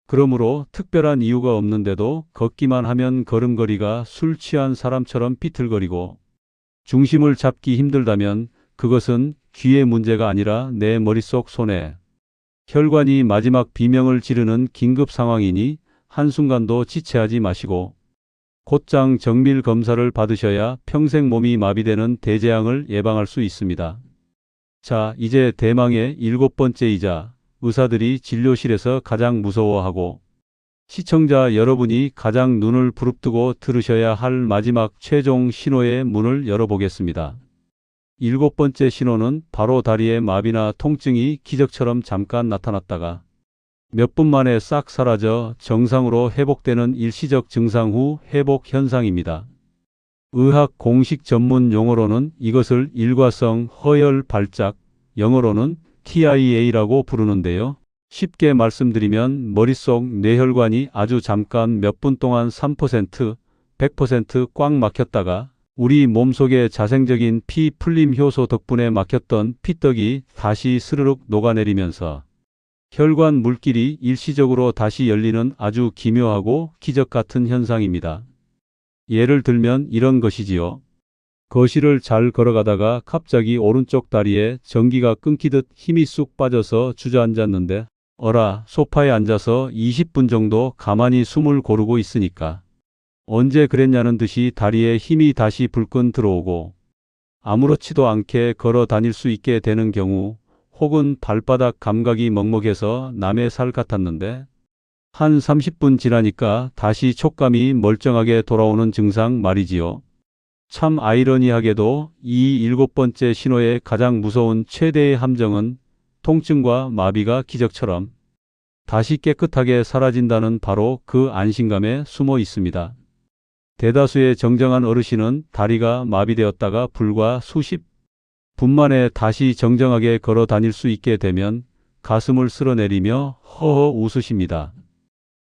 그러므로 특별한 이유가 없는데도 걷기만 하면 걸음걸이가 술 취한 사람처럼 비틀거리고 중심을 잡기 힘들다면 그것은 귀의 문제가 아니라 내 머릿속 손에 혈관이 마지막 비명을 지르는 긴급 상황이니 한순간도 지체하지 마시고 곧장 정밀 검사를 받으셔야 평생 몸이 마비되는 대재앙을 예방할 수 있습니다. 자, 이제 대망의 7번째이자 의사들이 진료실에서 가장 무서워하고 시청자 여러분이 가장 눈을 부릅뜨고 들으셔야 할 마지막 최종 신호의 문을 열어보겠습니다. 7번째 신호는 바로 다리의 마비나 통증이 기적처럼 잠깐 나타났다가 몇 분 만에 싹 사라져 정상으로 회복되는 일시적 증상 후 회복 현상입니다. 의학 공식 전문 용어로는 이것을 일과성 허혈 발작, 영어로는 TIA라고 부르는데요. 쉽게 말씀드리면 머릿속 뇌혈관이 아주 잠깐 몇 분 동안 3%, 100% 꽉 막혔다가 우리 몸속의 자생적인 피 풀림 효소 덕분에 막혔던 피떡이 다시 스르륵 녹아내리면서 혈관 물길이 일시적으로 다시 열리는 아주 기묘하고 기적 같은 현상입니다. 예를 들면 이런 것이지요. 거실을 잘 걸어가다가 갑자기 오른쪽 다리에 전기가 끊기듯 힘이 쑥 빠져서 주저앉았는데 어라, 소파에 앉아서 20분 정도 가만히 숨을 고르고 있으니까 언제 그랬냐는 듯이 다리에 힘이 다시 불끈 들어오고 아무렇지도 않게 걸어 다닐 수 있게 되는 경우, 혹은 발바닥 감각이 먹먹해서 남의 살 같았는데 한 30분 지나니까 다시 촉감이 멀쩡하게 돌아오는 증상 말이지요. 참 아이러니하게도 이 7번째 신호의 가장 무서운 최대의 함정은 통증과 마비가 기적처럼 다시 깨끗하게 사라진다는 바로 그 안심감에 숨어 있습니다. 대다수의 정정한 어르신은 다리가 마비되었다가 불과 수십 분 만에 다시 정정하게 걸어 다닐 수 있게 되면 가슴을 쓸어내리며 허허 웃으십니다.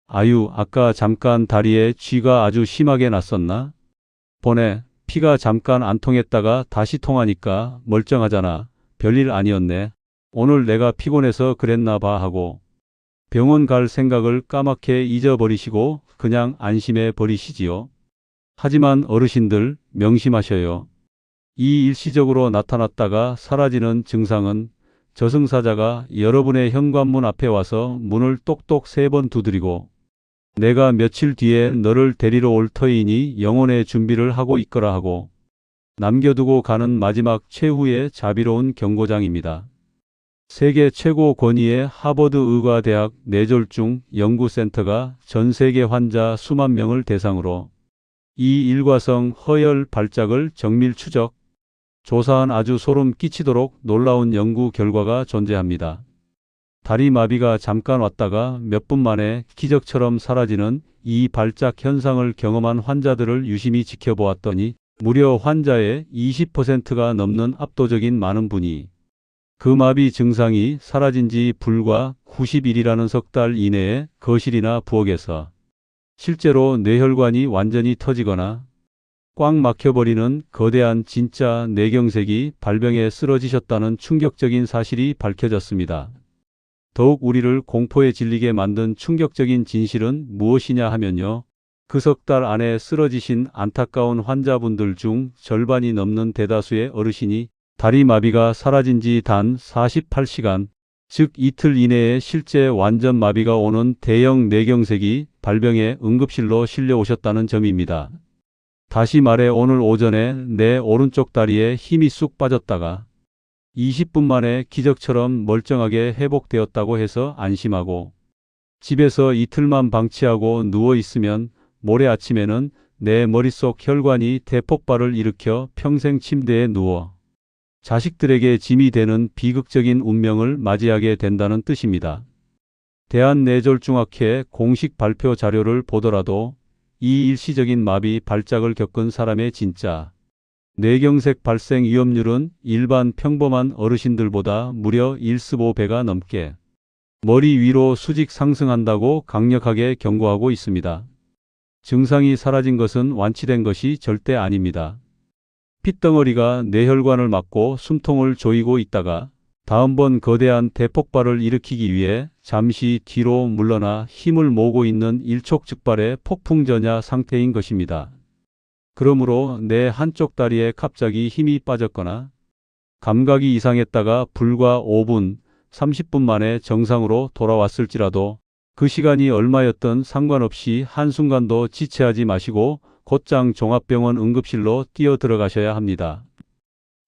아유, 아까 잠깐 다리에 쥐가 아주 심하게 났었나? 보내, 피가 잠깐 안 통했다가 다시 통하니까 멀쩡하잖아. 별일 아니었네. 오늘 내가 피곤해서 그랬나 봐 하고 병원 갈 생각을 까맣게 잊어버리시고 그냥 안심해 버리시지요. 하지만 어르신들 명심하셔요. 이 일시적으로 나타났다가 사라지는 증상은 저승사자가 여러분의 현관문 앞에 와서 문을 똑똑 3번 두드리고 내가 며칠 뒤에 너를 데리러 올 터이니 영혼의 준비를 하고 있거라 하고 남겨두고 가는 마지막 최후의 자비로운 경고장입니다. 세계 최고 권위의 하버드 의과대학 뇌졸중 연구센터가 전 세계 환자 수만 명을 대상으로 이 일과성 허혈 발작을 정밀 추적, 조사한 아주 소름 끼치도록 놀라운 연구 결과가 존재합니다. 다리 마비가 잠깐 왔다가 몇 분 만에 기적처럼 사라지는 이 발작 현상을 경험한 환자들을 유심히 지켜보았더니 무려 환자의 20%가 넘는 압도적인 많은 분이 그 마비 증상이 사라진 지 불과 90일이라는 석 달 이내에 거실이나 부엌에서 실제로 뇌혈관이 완전히 터지거나 꽉 막혀버리는 거대한 진짜 뇌경색이 발병해 쓰러지셨다는 충격적인 사실이 밝혀졌습니다. 더욱 우리를 공포에 질리게 만든 충격적인 진실은 무엇이냐 하면요. 그 석 달 안에 쓰러지신 안타까운 환자분들 중 절반이 넘는 대다수의 어르신이 다리 마비가 사라진 지 단 48시간, 즉 이틀 이내에 실제 완전 마비가 오는 대형 뇌경색이 발병해 응급실로 실려오셨다는 점입니다. 다시 말해 오늘 오전에 내 오른쪽 다리에 힘이 쑥 빠졌다가 20분 만에 기적처럼 멀쩡하게 회복되었다고 해서 안심하고 집에서 이틀만 방치하고 누워있으면 모레 아침에는 내 머릿속 혈관이 대폭발을 일으켜 평생 침대에 누워 자식들에게 짐이 되는 비극적인 운명을 맞이하게 된다는 뜻입니다. 대한뇌졸중학회 공식 발표 자료를 보더라도 이 일시적인 마비 발작을 겪은 사람의 진짜 뇌경색 발생 위험률은 일반 평범한 어르신들보다 무려 1.5배가 넘게 머리 위로 수직 상승한다고 강력하게 경고하고 있습니다. 증상이 사라진 것은 완치된 것이 절대 아닙니다. 핏덩어리가 뇌혈관을 막고 숨통을 조이고 있다가 다음번 거대한 대폭발을 일으키기 위해 잠시 뒤로 물러나 힘을 모으고 있는 일촉즉발의 폭풍전야 상태인 것입니다. 그러므로 내 한쪽 다리에 갑자기 힘이 빠졌거나 감각이 이상했다가 불과 5분, 30분 만에 정상으로 돌아왔을지라도 그 시간이 얼마였든 상관없이 한순간도 지체하지 마시고 곧장 종합병원 응급실로 뛰어 들어가셔야 합니다.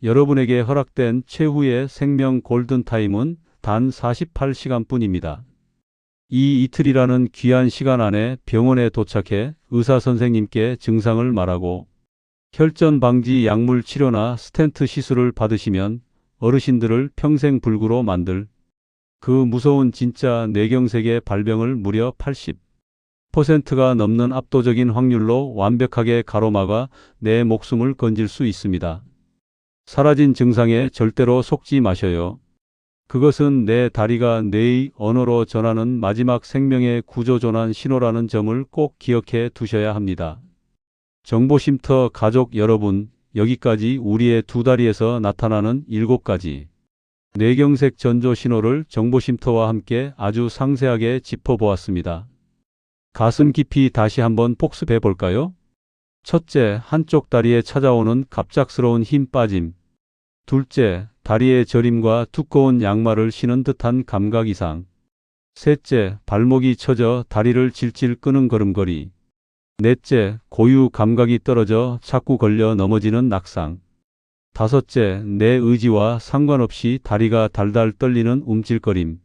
여러분에게 허락된 최후의 생명 골든타임은 단 48시간뿐입니다. 이 이틀이라는 귀한 시간 안에 병원에 도착해 의사 선생님께 증상을 말하고 혈전 방지 약물 치료나 스텐트 시술을 받으시면 어르신들을 평생 불구로 만들 그 무서운 진짜 뇌경색의 발병을 무려 80%가 넘는 압도적인 확률로 완벽하게 가로막아 내 목숨을 건질 수 있습니다. 사라진 증상에 절대로 속지 마셔요. 그것은 내 다리가 뇌의 언어로 전하는 마지막 생명의 구조조난 신호라는 점을 꼭 기억해 두셔야 합니다. 정보쉼터 가족 여러분, 여기까지 우리의 두 다리에서 나타나는 7가지 뇌경색 전조 신호를 정보쉼터와 함께 아주 상세하게 짚어보았습니다. 가슴 깊이 다시 한번 복습해 볼까요? 첫째, 한쪽 다리에 찾아오는 갑작스러운 힘 빠짐. 둘째, 다리의 저림과 두꺼운 양말을 신은 듯한 감각 이상. 셋째, 발목이 처져 다리를 질질 끄는 걸음걸이. 넷째, 고유 감각이 떨어져 자꾸 걸려 넘어지는 낙상. 다섯째, 내 의지와 상관없이 다리가 달달 떨리는 움찔거림.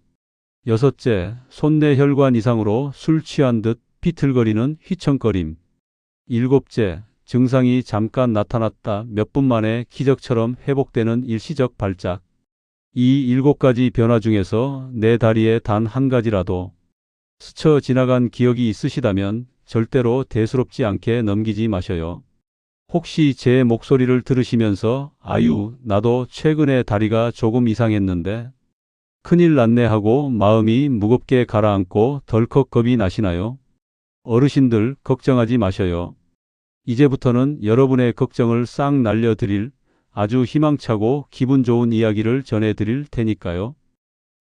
여섯째, 손내 혈관 이상으로 술 취한 듯 비틀거리는 휘청거림. 일곱째, 증상이 잠깐 나타났다 몇 분 만에 기적처럼 회복되는 일시적 발작. 이 7가지 변화 중에서 내 다리에 단 한 가지라도 스쳐 지나간 기억이 있으시다면 절대로 대수롭지 않게 넘기지 마셔요. 혹시 제 목소리를 들으시면서 아유, 나도 최근에 다리가 조금 이상했는데 큰일 났네 하고 마음이 무겁게 가라앉고 덜컥 겁이 나시나요? 어르신들 걱정하지 마셔요. 이제부터는 여러분의 걱정을 싹 날려드릴 아주 희망차고 기분 좋은 이야기를 전해드릴 테니까요.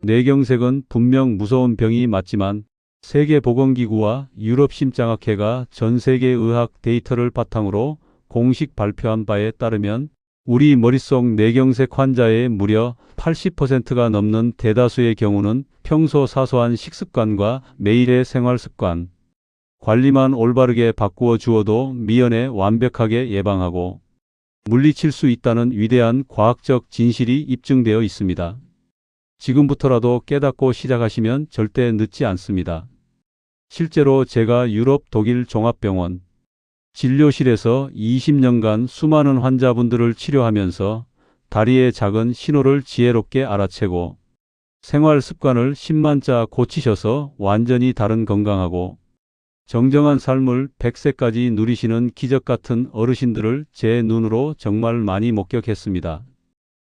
뇌경색은 분명 무서운 병이 맞지만 세계보건기구와 유럽심장학회가 전 세계 의학 데이터를 바탕으로 공식 발표한 바에 따르면 우리 머릿속 뇌경색 환자의 무려 80%가 넘는 대다수의 경우는 평소 사소한 식습관과 매일의 생활 습관, 관리만 올바르게 바꾸어 주어도 미연에 완벽하게 예방하고 물리칠 수 있다는 위대한 과학적 진실이 입증되어 있습니다. 지금부터라도 깨닫고 시작하시면 절대 늦지 않습니다. 실제로 제가 유럽 독일 종합병원 진료실에서 20년간 수많은 환자분들을 치료하면서 다리의 작은 신호를 지혜롭게 알아채고 생활 습관을 10만자 고치셔서 완전히 다른 건강하고 정정한 삶을 100세까지 누리시는 기적 같은 어르신들을 제 눈으로 정말 많이 목격했습니다.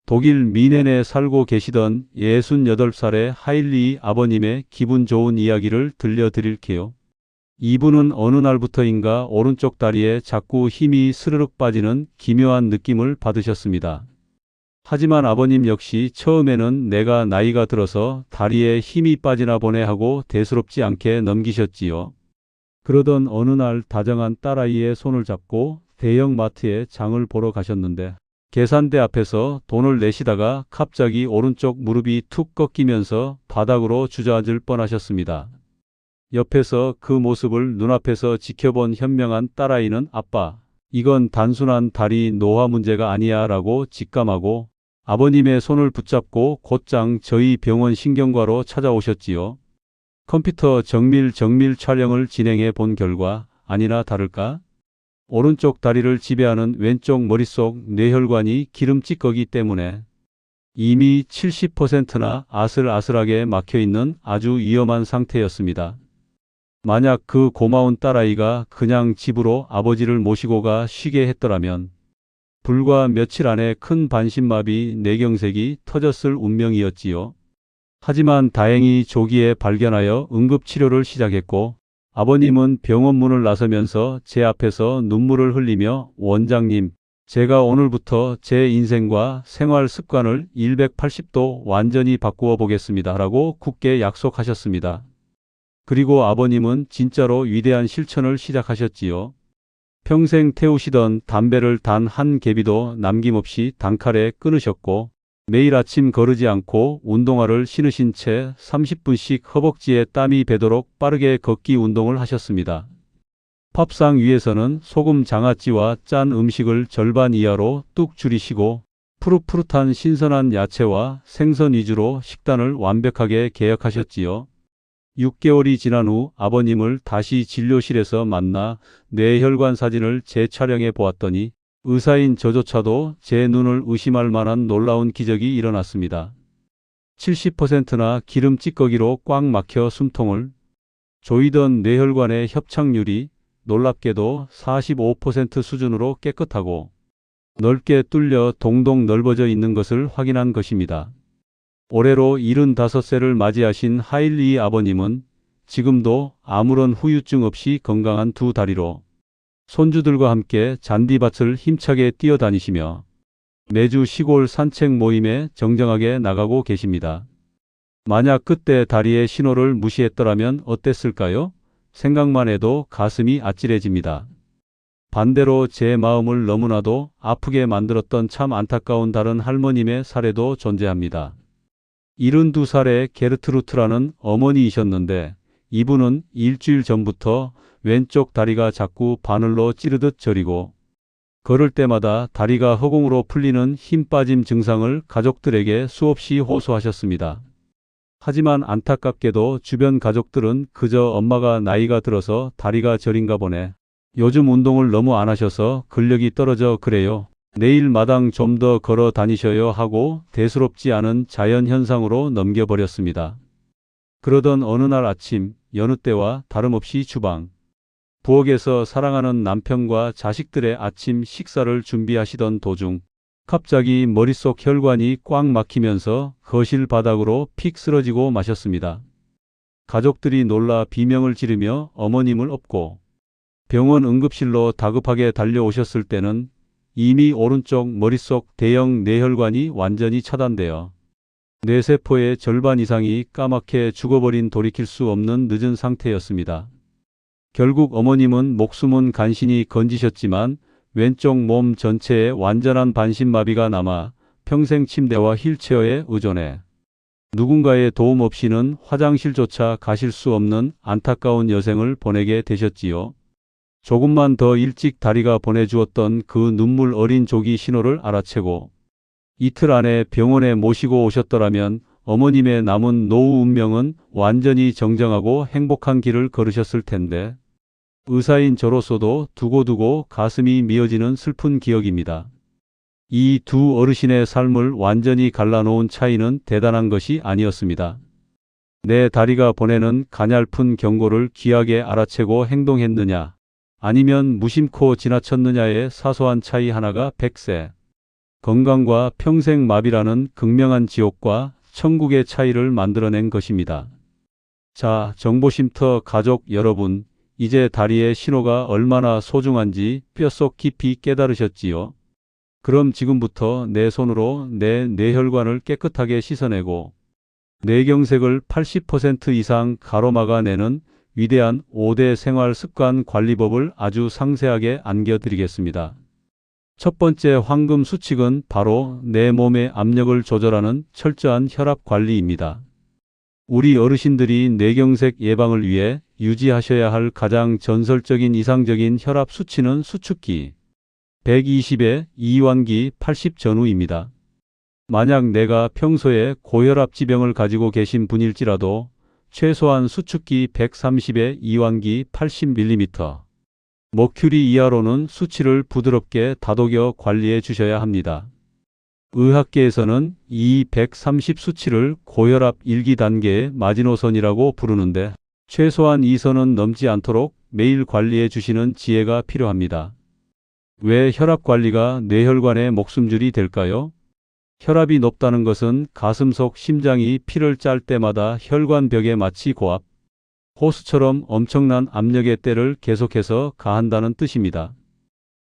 독일 미넨에 살고 계시던 68살의 하일리 아버님의 기분 좋은 이야기를 들려드릴게요. 이분은 어느 날부터인가 오른쪽 다리에 자꾸 힘이 스르륵 빠지는 기묘한 느낌을 받으셨습니다. 하지만 아버님 역시 처음에는 내가 나이가 들어서 다리에 힘이 빠지나 보네 하고 대수롭지 않게 넘기셨지요. 그러던 어느 날 다정한 딸아이의 손을 잡고 대형 마트에 장을 보러 가셨는데 계산대 앞에서 돈을 내시다가 갑자기 오른쪽 무릎이 툭 꺾이면서 바닥으로 주저앉을 뻔하셨습니다. 옆에서 그 모습을 눈앞에서 지켜본 현명한 딸아이는 아빠, 이건 단순한 다리 노화 문제가 아니야 라고 직감하고 아버님의 손을 붙잡고 곧장 저희 병원 신경과로 찾아오셨지요. 컴퓨터 정밀 촬영을 진행해 본 결과 아니나 다를까? 오른쪽 다리를 지배하는 왼쪽 머릿속 뇌혈관이 기름 찌꺼기 때문에 이미 70%나 아슬아슬하게 막혀있는 아주 위험한 상태였습니다. 만약 그 고마운 딸아이가 그냥 집으로 아버지를 모시고 가 쉬게 했더라면 불과 며칠 안에 큰 반신마비 뇌경색이 터졌을 운명이었지요. 하지만 다행히 조기에 발견하여 응급치료를 시작했고 아버님은 병원 문을 나서면서 제 앞에서 눈물을 흘리며 원장님, 제가 오늘부터 제 인생과 생활 습관을 180도 완전히 바꾸어 보겠습니다 라고 굳게 약속하셨습니다. 그리고 아버님은 진짜로 위대한 실천을 시작하셨지요. 평생 태우시던 담배를 단 한 개비도 남김없이 단칼에 끊으셨고 매일 아침 거르지 않고 운동화를 신으신 채 30분씩 허벅지에 땀이 배도록 빠르게 걷기 운동을 하셨습니다. 밥상 위에서는 소금 장아찌와 짠 음식을 절반 이하로 뚝 줄이시고 푸릇푸릇한 신선한 야채와 생선 위주로 식단을 완벽하게 개혁하셨지요. 6개월이 지난 후 아버님을 다시 진료실에서 만나 뇌혈관 사진을 재촬영해 보았더니 의사인 저조차도 제 눈을 의심할 만한 놀라운 기적이 일어났습니다. 70%나 기름 찌꺼기로 꽉 막혀 숨통을 조이던 뇌혈관의 협착률이 놀랍게도 45% 수준으로 깨끗하고 넓게 뚫려 동동 넓어져 있는 것을 확인한 것입니다. 올해로 75세를 맞이하신 하일리 아버님은 지금도 아무런 후유증 없이 건강한 두 다리로 손주들과 함께 잔디밭을 힘차게 뛰어다니시며 매주 시골 산책 모임에 정정하게 나가고 계십니다. 만약 그때 다리의 신호를 무시했더라면 어땠을까요? 생각만 해도 가슴이 아찔해집니다. 반대로 제 마음을 너무나도 아프게 만들었던 참 안타까운 다른 할머님의 사례도 존재합니다. 72살의 게르트루트라는 어머니이셨는데 이분은 일주일 전부터 왼쪽 다리가 자꾸 바늘로 찌르듯 저리고 걸을 때마다 다리가 허공으로 풀리는 힘 빠짐 증상을 가족들에게 수없이 호소하셨습니다. 하지만 안타깝게도 주변 가족들은 그저 엄마가 나이가 들어서 다리가 저린가 보네. 요즘 운동을 너무 안 하셔서 근력이 떨어져 그래요. 내일 마당 좀 더 걸어 다니셔요 하고 대수롭지 않은 자연현상으로 넘겨버렸습니다. 그러던 어느 날 아침 여느 때와 다름없이 주방 부엌에서 사랑하는 남편과 자식들의 아침 식사를 준비하시던 도중 갑자기 머릿속 혈관이 꽉 막히면서 거실 바닥으로 픽 쓰러지고 마셨습니다. 가족들이 놀라 비명을 지르며 어머님을 업고 병원 응급실로 다급하게 달려오셨을 때는 이미 오른쪽 머릿속 대형 뇌혈관이 완전히 차단되어 뇌세포의 절반 이상이 까맣게 죽어버린 돌이킬 수 없는 늦은 상태였습니다. 결국 어머님은 목숨은 간신히 건지셨지만 왼쪽 몸 전체에 완전한 반신마비가 남아 평생 침대와 휠체어에 의존해 누군가의 도움 없이는 화장실조차 가실 수 없는 안타까운 여생을 보내게 되셨지요. 조금만 더 일찍 다리가 보내주었던 그 눈물 어린 조기 신호를 알아채고 이틀 안에 병원에 모시고 오셨더라면 어머님의 남은 노후 운명은 완전히 정정하고 행복한 길을 걸으셨을 텐데 의사인 저로서도 두고두고 가슴이 미어지는 슬픈 기억입니다. 이 두 어르신의 삶을 완전히 갈라놓은 차이는 대단한 것이 아니었습니다. 내 다리가 보내는 가냘픈 경고를 귀하게 알아채고 행동했느냐, 아니면 무심코 지나쳤느냐의 사소한 차이 하나가 100세. 건강과 평생 마비라는 극명한 지옥과 천국의 차이를 만들어낸 것입니다. 자, 정보쉼터 가족 여러분, 이제 다리의 신호가 얼마나 소중한지 뼛속 깊이 깨달으셨지요? 그럼 지금부터 내 손으로 내 뇌혈관을 깨끗하게 씻어내고 뇌경색을 80% 이상 가로막아내는 위대한 5대 생활 습관 관리법을 아주 상세하게 안겨드리겠습니다. 첫 번째 황금 수칙은 바로 내 몸의 압력을 조절하는 철저한 혈압 관리입니다. 우리 어르신들이 뇌경색 예방을 위해 유지하셔야 할 가장 전설적인 이상적인 혈압 수치는 수축기 120에 이완기 80 전후입니다. 만약 내가 평소에 고혈압 지병을 가지고 계신 분일지라도 최소한 수축기 130에 이완기 80mm, 머큐리 이하로는 수치를 부드럽게 다독여 관리해 주셔야 합니다. 의학계에서는 이 130 수치를 고혈압 1기 단계의 마지노선이라고 부르는데 최소한 이 선은 넘지 않도록 매일 관리해 주시는 지혜가 필요합니다. 왜 혈압 관리가 뇌혈관의 목숨줄이 될까요? 혈압이 높다는 것은 가슴속 심장이 피를 짤 때마다 혈관벽에 마치 고압, 호수처럼 엄청난 압력의 때를 계속해서 가한다는 뜻입니다.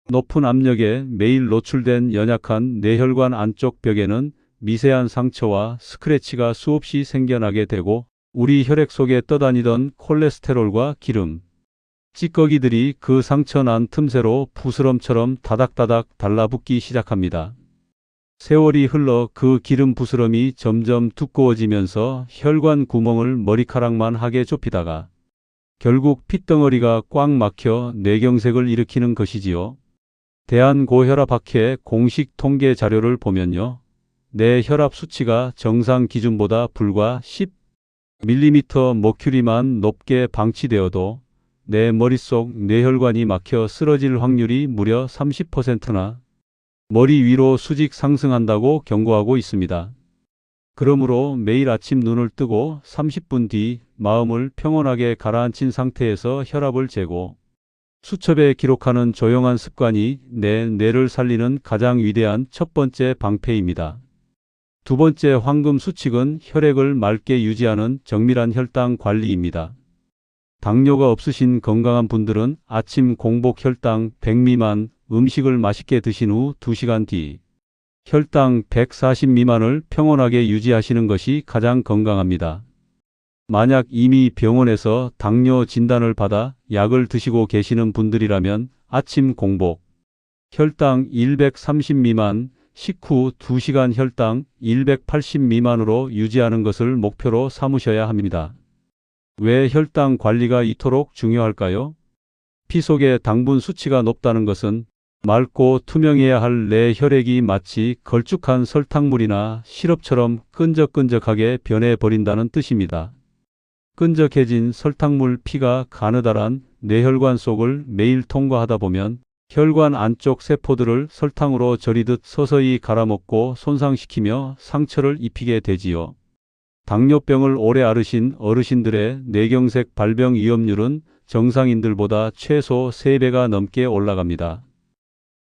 높은 압력에 매일 노출된 연약한 뇌혈관 안쪽 벽에는 미세한 상처와 스크래치가 수없이 생겨나게 되고 우리 혈액 속에 떠다니던 콜레스테롤과 기름, 찌꺼기들이 그 상처 난 틈새로 부스럼처럼 다닥다닥 달라붙기 시작합니다. 세월이 흘러 그 기름 부스럼이 점점 두꺼워지면서 혈관 구멍을 머리카락만 하게 좁히다가 결국 핏덩어리가 꽉 막혀 뇌경색을 일으키는 것이지요. 대한고혈압학회 공식 통계 자료를 보면요. 내 혈압 수치가 정상 기준보다 불과 10mm 머큐리만 높게 방치되어도 내 머릿속 뇌혈관이 막혀 쓰러질 확률이 무려 30%나 머리 위로 수직 상승한다고 경고하고 있습니다. 그러므로 매일 아침 눈을 뜨고 30분 뒤 마음을 평온하게 가라앉힌 상태에서 혈압을 재고 수첩에 기록하는 조용한 습관이 내 뇌를 살리는 가장 위대한 첫 번째 방패입니다. 두 번째 황금 수칙은 혈액을 맑게 유지하는 정밀한 혈당 관리입니다. 당뇨가 없으신 건강한 분들은 아침 공복 혈당 100 미만 음식을 맛있게 드신 후 2시간 뒤 혈당 140 미만을 평온하게 유지하시는 것이 가장 건강합니다. 만약 이미 병원에서 당뇨 진단을 받아 약을 드시고 계시는 분들이라면 아침 공복 혈당 130 미만, 식후 2시간 혈당 180 미만으로 유지하는 것을 목표로 삼으셔야 합니다. 왜 혈당 관리가 이토록 중요할까요? 피 속의 당분 수치가 높다는 것은 맑고 투명해야 할 내 혈액이 마치 걸쭉한 설탕물이나 시럽처럼 끈적끈적하게 변해버린다는 뜻입니다. 끈적해진 설탕물 피가 가느다란 뇌혈관 속을 매일 통과하다 보면 혈관 안쪽 세포들을 설탕으로 절이듯 서서히 갈아먹고 손상시키며 상처를 입히게 되지요. 당뇨병을 오래 앓으신 어르신들의 뇌경색 발병 위험률은 정상인들보다 최소 3배가 넘게 올라갑니다.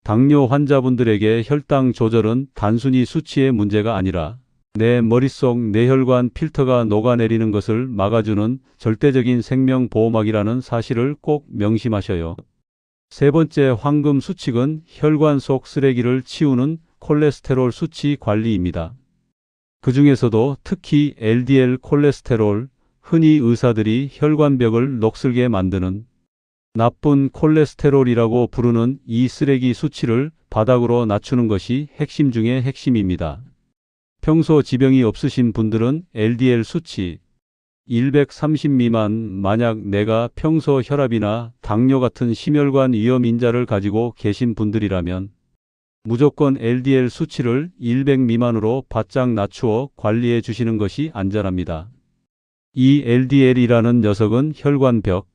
당뇨 환자분들에게 혈당 조절은 단순히 수치의 문제가 아니라 내 머릿속 뇌혈관 필터가 녹아내리는 것을 막아주는 절대적인 생명보호막이라는 사실을 꼭 명심하셔요. 세 번째 황금 수칙은 혈관 속 쓰레기를 치우는 콜레스테롤 수치 관리입니다. 그 중에서도 특히 LDL 콜레스테롤, 흔히 의사들이 혈관벽을 녹슬게 만드는 나쁜 콜레스테롤이라고 부르는 이 쓰레기 수치를 바닥으로 낮추는 것이 핵심 중의 핵심입니다. 평소 지병이 없으신 분들은 LDL 수치 130 미만, 만약 내가 평소 혈압이나 당뇨 같은 심혈관 위험 인자를 가지고 계신 분들이라면 무조건 LDL 수치를 100 미만으로 바짝 낮추어 관리해 주시는 것이 안전합니다. 이 LDL이라는 녀석은 혈관벽,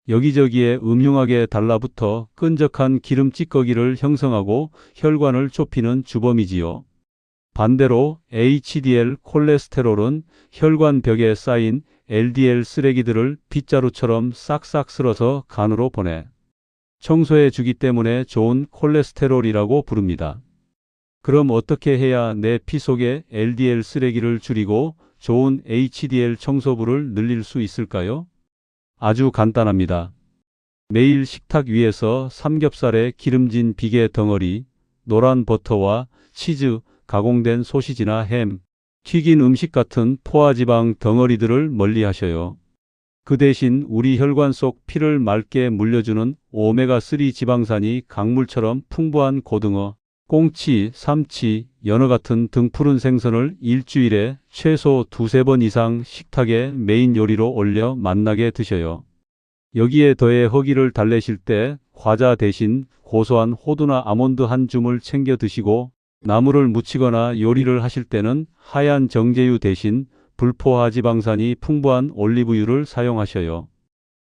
여기저기에 음흉하게 달라붙어 끈적한 기름 찌꺼기를 형성하고 혈관을 좁히는 주범이지요. 반대로 HDL 콜레스테롤은 혈관벽에 쌓인 LDL 쓰레기들을 빗자루처럼 싹싹 쓸어서 간으로 보내 청소해 주기 때문에 좋은 콜레스테롤이라고 부릅니다. 그럼 어떻게 해야 내 피 속의 LDL 쓰레기를 줄이고 좋은 HDL 청소부를 늘릴 수 있을까요? 아주 간단합니다. 매일 식탁 위에서 삼겹살에 기름진 비계 덩어리, 노란 버터와 치즈, 가공된 소시지나 햄, 튀긴 음식 같은 포화지방 덩어리들을 멀리하셔요. 그 대신 우리 혈관 속 피를 맑게 물려주는 오메가3 지방산이 강물처럼 풍부한 고등어, 꽁치, 삼치, 연어 같은 등푸른 생선을 일주일에 최소 2~3번 이상 식탁에 메인 요리로 올려 맛나게 드셔요. 여기에 더해 허기를 달래실 때 과자 대신 고소한 호두나 아몬드 한 줌을 챙겨 드시고 나물을 무치거나 요리를 하실 때는 하얀 정제유 대신 불포화 지방산이 풍부한 올리브유를 사용하셔요.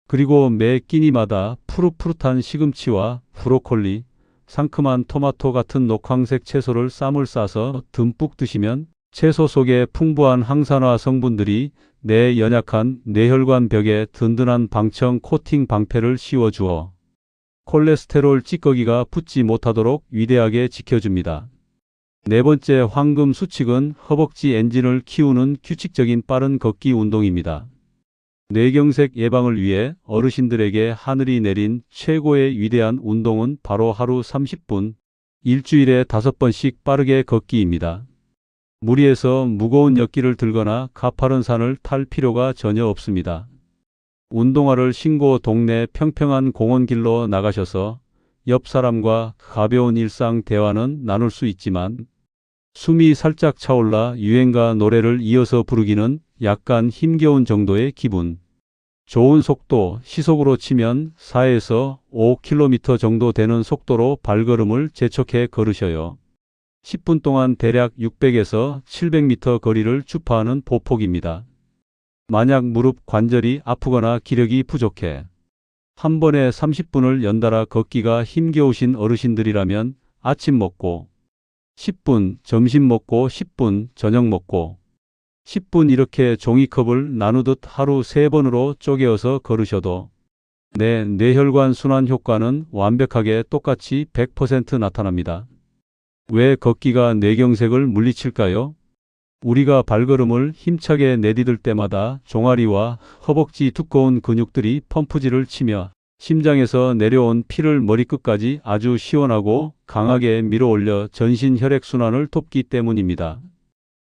그리고 매 끼니마다 푸릇푸릇한 시금치와 브로콜리, 상큼한 토마토 같은 녹황색 채소를 쌈을 싸서 듬뿍 드시면 채소 속의 풍부한 항산화 성분들이 내 연약한 뇌혈관 벽에 든든한 방청 코팅 방패를 씌워주어 콜레스테롤 찌꺼기가 붙지 못하도록 위대하게 지켜줍니다. 네 번째 황금 수칙은 허벅지 엔진을 키우는 규칙적인 빠른 걷기 운동입니다. 뇌경색 예방을 위해 어르신들에게 하늘이 내린 최고의 위대한 운동은 바로 하루 30분, 일주일에 5번씩 빠르게 걷기입니다. 무리해서 무거운 역기를 들거나 가파른 산을 탈 필요가 전혀 없습니다. 운동화를 신고 동네 평평한 공원길로 나가셔서 옆 사람과 가벼운 일상 대화는 나눌 수 있지만 숨이 살짝 차올라 유행가 노래를 이어서 부르기는 약간 힘겨운 정도의 기분. 좋은 속도, 시속으로 치면 4에서 5km 정도 되는 속도로 발걸음을 재촉해 걸으셔요. 10분 동안 대략 600에서 700m 거리를 주파하는 보폭입니다. 만약 무릎 관절이 아프거나 기력이 부족해 한 번에 30분을 연달아 걷기가 힘겨우신 어르신들이라면 아침 먹고 10분, 점심 먹고 10분, 저녁 먹고 10분 이렇게 종이컵을 나누듯 하루 3번으로 쪼개어서 걸으셔도 내 뇌혈관 순환 효과는 완벽하게 똑같이 100% 나타납니다. 왜 걷기가 뇌경색을 물리칠까요? 우리가 발걸음을 힘차게 내디딜 때마다 종아리와 허벅지 두꺼운 근육들이 펌프질을 치며 심장에서 내려온 피를 머리끝까지 아주 시원하고 강하게 밀어올려 전신 혈액순환을 돕기 때문입니다.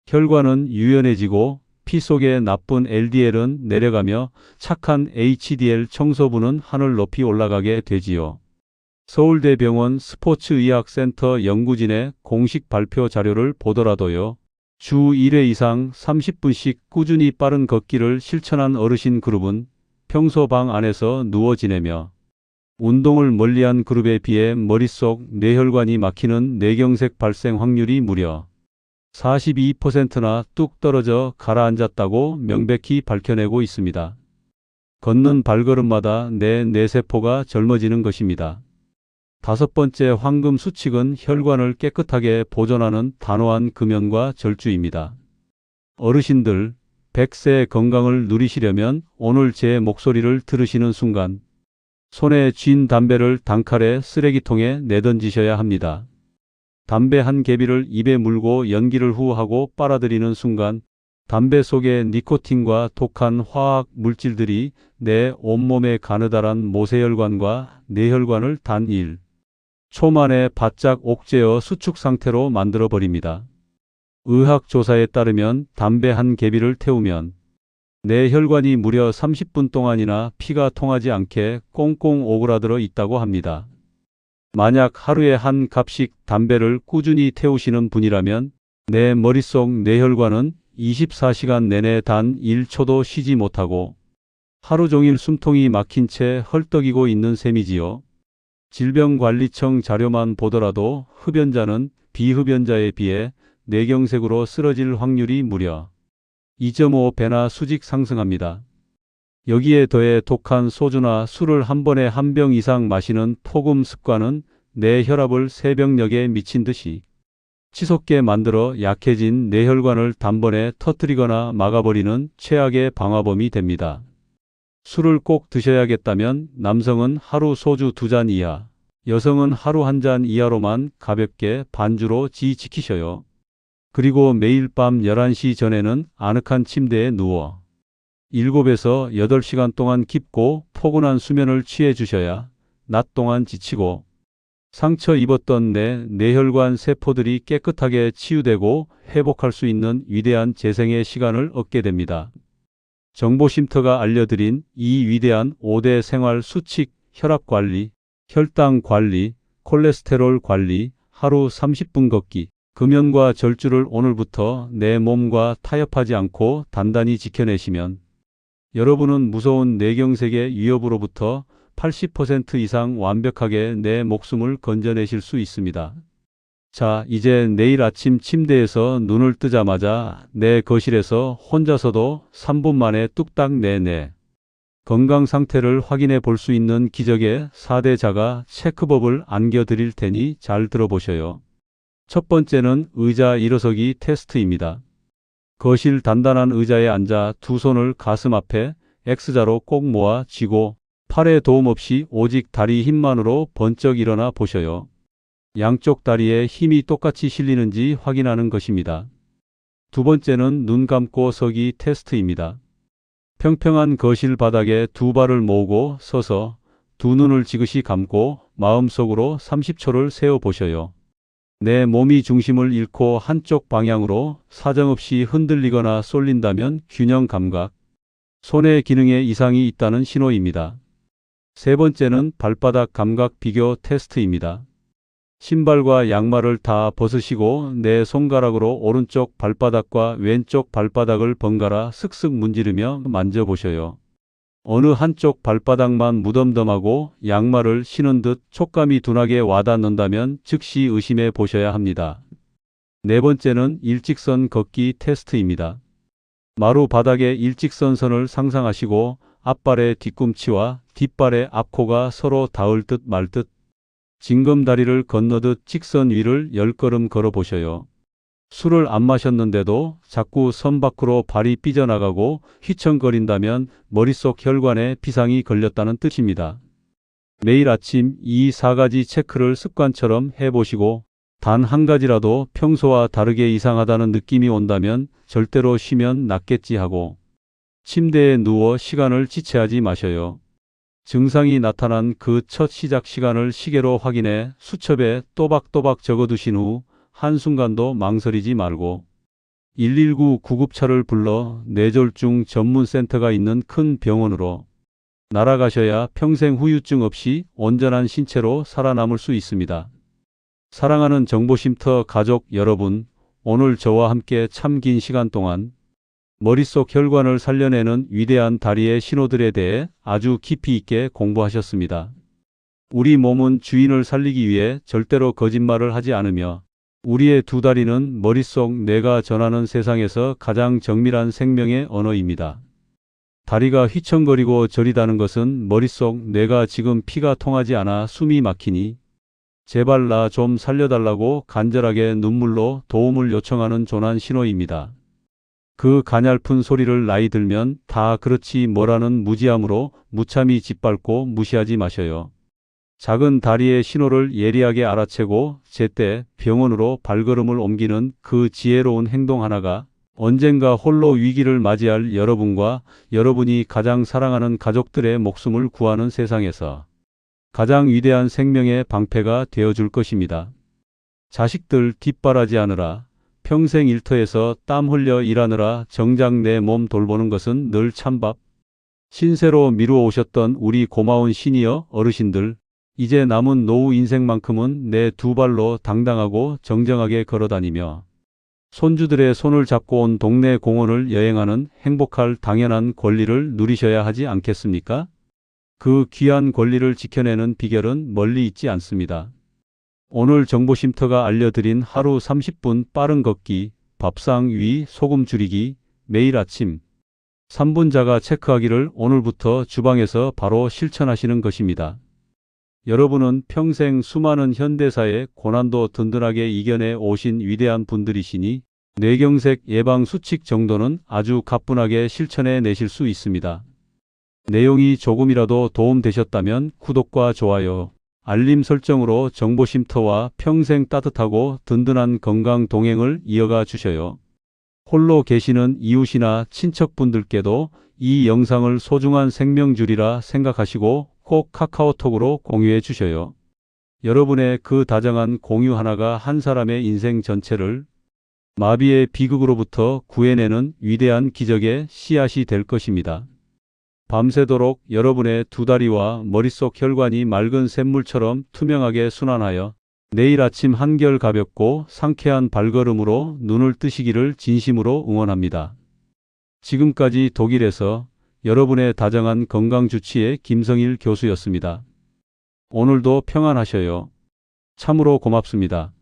혈관은 유연해지고 피 속의 나쁜 LDL은 내려가며 착한 HDL 청소부는 하늘 높이 올라가게 되지요. 서울대병원 스포츠의학센터 연구진의 공식 발표 자료를 보더라도요. 주 1회 이상 30분씩 꾸준히 빠른 걷기를 실천한 어르신 그룹은 평소 방 안에서 누워 지내며 운동을 멀리한 그룹에 비해 머릿속 뇌혈관이 막히는 뇌경색 발생 확률이 무려 42%나 뚝 떨어져 가라앉았다고 명백히 밝혀내고 있습니다. 걷는 발걸음마다 내 뇌세포가 젊어지는 것입니다. 5번째 황금 수칙은 혈관을 깨끗하게 보존하는 단호한 금연과 절주입니다. 어르신들, 100세의 건강을 누리시려면 오늘 제 목소리를 들으시는 순간 손에 쥔 담배를 단칼에 쓰레기통에 내던지셔야 합니다. 담배 한 개비를 입에 물고 연기를 후하고 빨아들이는 순간 담배 속의 니코틴과 독한 화학 물질들이 내 온몸의 가느다란 모세혈관과 뇌혈관을 단 1초 만에 바짝 옥죄어 수축 상태로 만들어 버립니다. 의학 조사에 따르면 담배 한 개비를 태우면 내 혈관이 무려 30분 동안이나 피가 통하지 않게 꽁꽁 오그라들어 있다고 합니다. 만약 하루에 한 갑씩 담배를 꾸준히 태우시는 분이라면 내 머릿속 뇌혈관은 24시간 내내 단 1초도 쉬지 못하고 하루 종일 숨통이 막힌 채 헐떡이고 있는 셈이지요. 질병관리청 자료만 보더라도 흡연자는 비흡연자에 비해 뇌경색으로 쓰러질 확률이 무려 2.5배나 수직 상승합니다. 여기에 더해 독한 소주나 술을 한 번에 한 병 이상 마시는 폭음 습관은 내 혈압을 새벽녘에 미친 듯이 치솟게 만들어 약해진 뇌혈관을 단번에 터뜨리거나 막아버리는 최악의 방화범이 됩니다. 술을 꼭 드셔야겠다면 남성은 하루 소주 2잔 이하, 여성은 하루 1잔 이하로만 가볍게 반주로 지키셔요. 그리고 매일 밤 11시 전에는 아늑한 침대에 누워 7에서 8시간 동안 깊고 포근한 수면을 취해 주셔야 낮 동안 지치고 상처 입었던 내 뇌혈관 세포들이 깨끗하게 치유되고 회복할 수 있는 위대한 재생의 시간을 얻게 됩니다. 정보쉼터가 알려드린 이 위대한 5대 생활 수칙, 혈압 관리, 혈당 관리, 콜레스테롤 관리, 하루 30분 걷기, 금연과 절주를 오늘부터 내 몸과 타협하지 않고 단단히 지켜내시면 여러분은 무서운 뇌경색의 위협으로부터 80% 이상 완벽하게 내 목숨을 건져내실 수 있습니다. 자, 이제 내일 아침 침대에서 눈을 뜨자마자 내 거실에서 혼자서도 3분 만에 뚝딱 내 건강 상태를 확인해 볼 수 있는 기적의 4대 자가 체크법을 안겨드릴 테니 잘 들어보셔요. 첫 번째는 의자 일어서기 테스트입니다. 거실 단단한 의자에 앉아 두 손을 가슴 앞에 X자로 꼭 모아 쥐고 팔에 도움 없이 오직 다리 힘만으로 번쩍 일어나 보셔요. 양쪽 다리에 힘이 똑같이 실리는지 확인하는 것입니다. 두 번째는 눈 감고 서기 테스트입니다. 평평한 거실 바닥에 두 발을 모으고 서서 두 눈을 지그시 감고 마음속으로 30초를 세어 보셔요. 내 몸이 중심을 잃고 한쪽 방향으로 사정없이 흔들리거나 쏠린다면 균형 감각, 손의 기능에 이상이 있다는 신호입니다. 세 번째는 발바닥 감각 비교 테스트입니다. 신발과 양말을 다 벗으시고 내 손가락으로 오른쪽 발바닥과 왼쪽 발바닥을 번갈아 슥슥 문지르며 만져보셔요. 어느 한쪽 발바닥만 무덤덤하고 양말을 신은 듯 촉감이 둔하게 와닿는다면 즉시 의심해 보셔야 합니다. 네 번째는 일직선 걷기 테스트입니다. 마루 바닥에 일직선 선을 상상하시고 앞발의 뒤꿈치와 뒷발의 앞코가 서로 닿을 듯 말 듯 징검다리를 건너듯 직선 위를 10걸음 걸어보셔요. 술을 안 마셨는데도 자꾸 선 밖으로 발이 삐져나가고 휘청거린다면 머릿속 혈관에 비상이 걸렸다는 뜻입니다. 매일 아침 이 4가지 체크를 습관처럼 해보시고 단 한 가지라도 평소와 다르게 이상하다는 느낌이 온다면 절대로 쉬면 낫겠지 하고 침대에 누워 시간을 지체하지 마셔요. 증상이 나타난 그 첫 시작 시간을 시계로 확인해 수첩에 또박또박 적어두신 후 한순간도 망설이지 말고 119 구급차를 불러 뇌졸중 전문센터가 있는 큰 병원으로 날아가셔야 평생 후유증 없이 온전한 신체로 살아남을 수 있습니다. 사랑하는 정보쉼터 가족 여러분, 오늘 저와 함께 참 긴 시간 동안 머릿속 혈관을 살려내는 위대한 다리의 신호들에 대해 아주 깊이 있게 공부하셨습니다. 우리 몸은 주인을 살리기 위해 절대로 거짓말을 하지 않으며 우리의 두 다리는 머릿속 뇌가 전하는 세상에서 가장 정밀한 생명의 언어입니다. 다리가 휘청거리고 저리다는 것은 머릿속 뇌가 지금 피가 통하지 않아 숨이 막히니 제발 나 좀 살려달라고 간절하게 눈물로 도움을 요청하는 조난 신호입니다. 그 가냘픈 소리를 나이 들면 다 그렇지 뭐라는 무지함으로 무참히 짓밟고 무시하지 마셔요. 작은 다리의 신호를 예리하게 알아채고 제때 병원으로 발걸음을 옮기는 그 지혜로운 행동 하나가 언젠가 홀로 위기를 맞이할 여러분과 여러분이 가장 사랑하는 가족들의 목숨을 구하는 세상에서 가장 위대한 생명의 방패가 되어줄 것입니다. 자식들 뒷바라지 하느라 평생 일터에서 땀 흘려 일하느라 정작 내 몸 돌보는 것은 늘 찬밥. 신세로 미루어 오셨던 우리 고마운 시니어 어르신들, 이제 남은 노후 인생만큼은 내 두 발로 당당하고 정정하게 걸어다니며 손주들의 손을 잡고 온 동네 공원을 여행하는 행복할 당연한 권리를 누리셔야 하지 않겠습니까? 그 귀한 권리를 지켜내는 비결은 멀리 있지 않습니다. 오늘 정보쉼터가 알려드린 하루 30분 빠른 걷기, 밥상 위 소금 줄이기, 매일 아침 3분 자가 체크하기를 오늘부터 주방에서 바로 실천하시는 것입니다. 여러분은 평생 수많은 현대사의 고난도 든든하게 이겨내 오신 위대한 분들이시니 뇌경색 예방 수칙 정도는 아주 가뿐하게 실천해 내실 수 있습니다. 내용이 조금이라도 도움되셨다면 구독과 좋아요, 알림 설정으로 정보쉼터와 평생 따뜻하고 든든한 건강 동행을 이어가 주셔요. 홀로 계시는 이웃이나 친척분들께도 이 영상을 소중한 생명줄이라 생각하시고 꼭 카카오톡으로 공유해 주셔요. 여러분의 그 다정한 공유 하나가 한 사람의 인생 전체를 마비의 비극으로부터 구해내는 위대한 기적의 씨앗이 될 것입니다. 밤새도록 여러분의 두 다리와 머릿속 혈관이 맑은 샘물처럼 투명하게 순환하여 내일 아침 한결 가볍고 상쾌한 발걸음으로 눈을 뜨시기를 진심으로 응원합니다. 지금까지 독일에서 여러분의 다정한 건강주치의 김성일 교수였습니다. 오늘도 평안하셔요. 참으로 고맙습니다.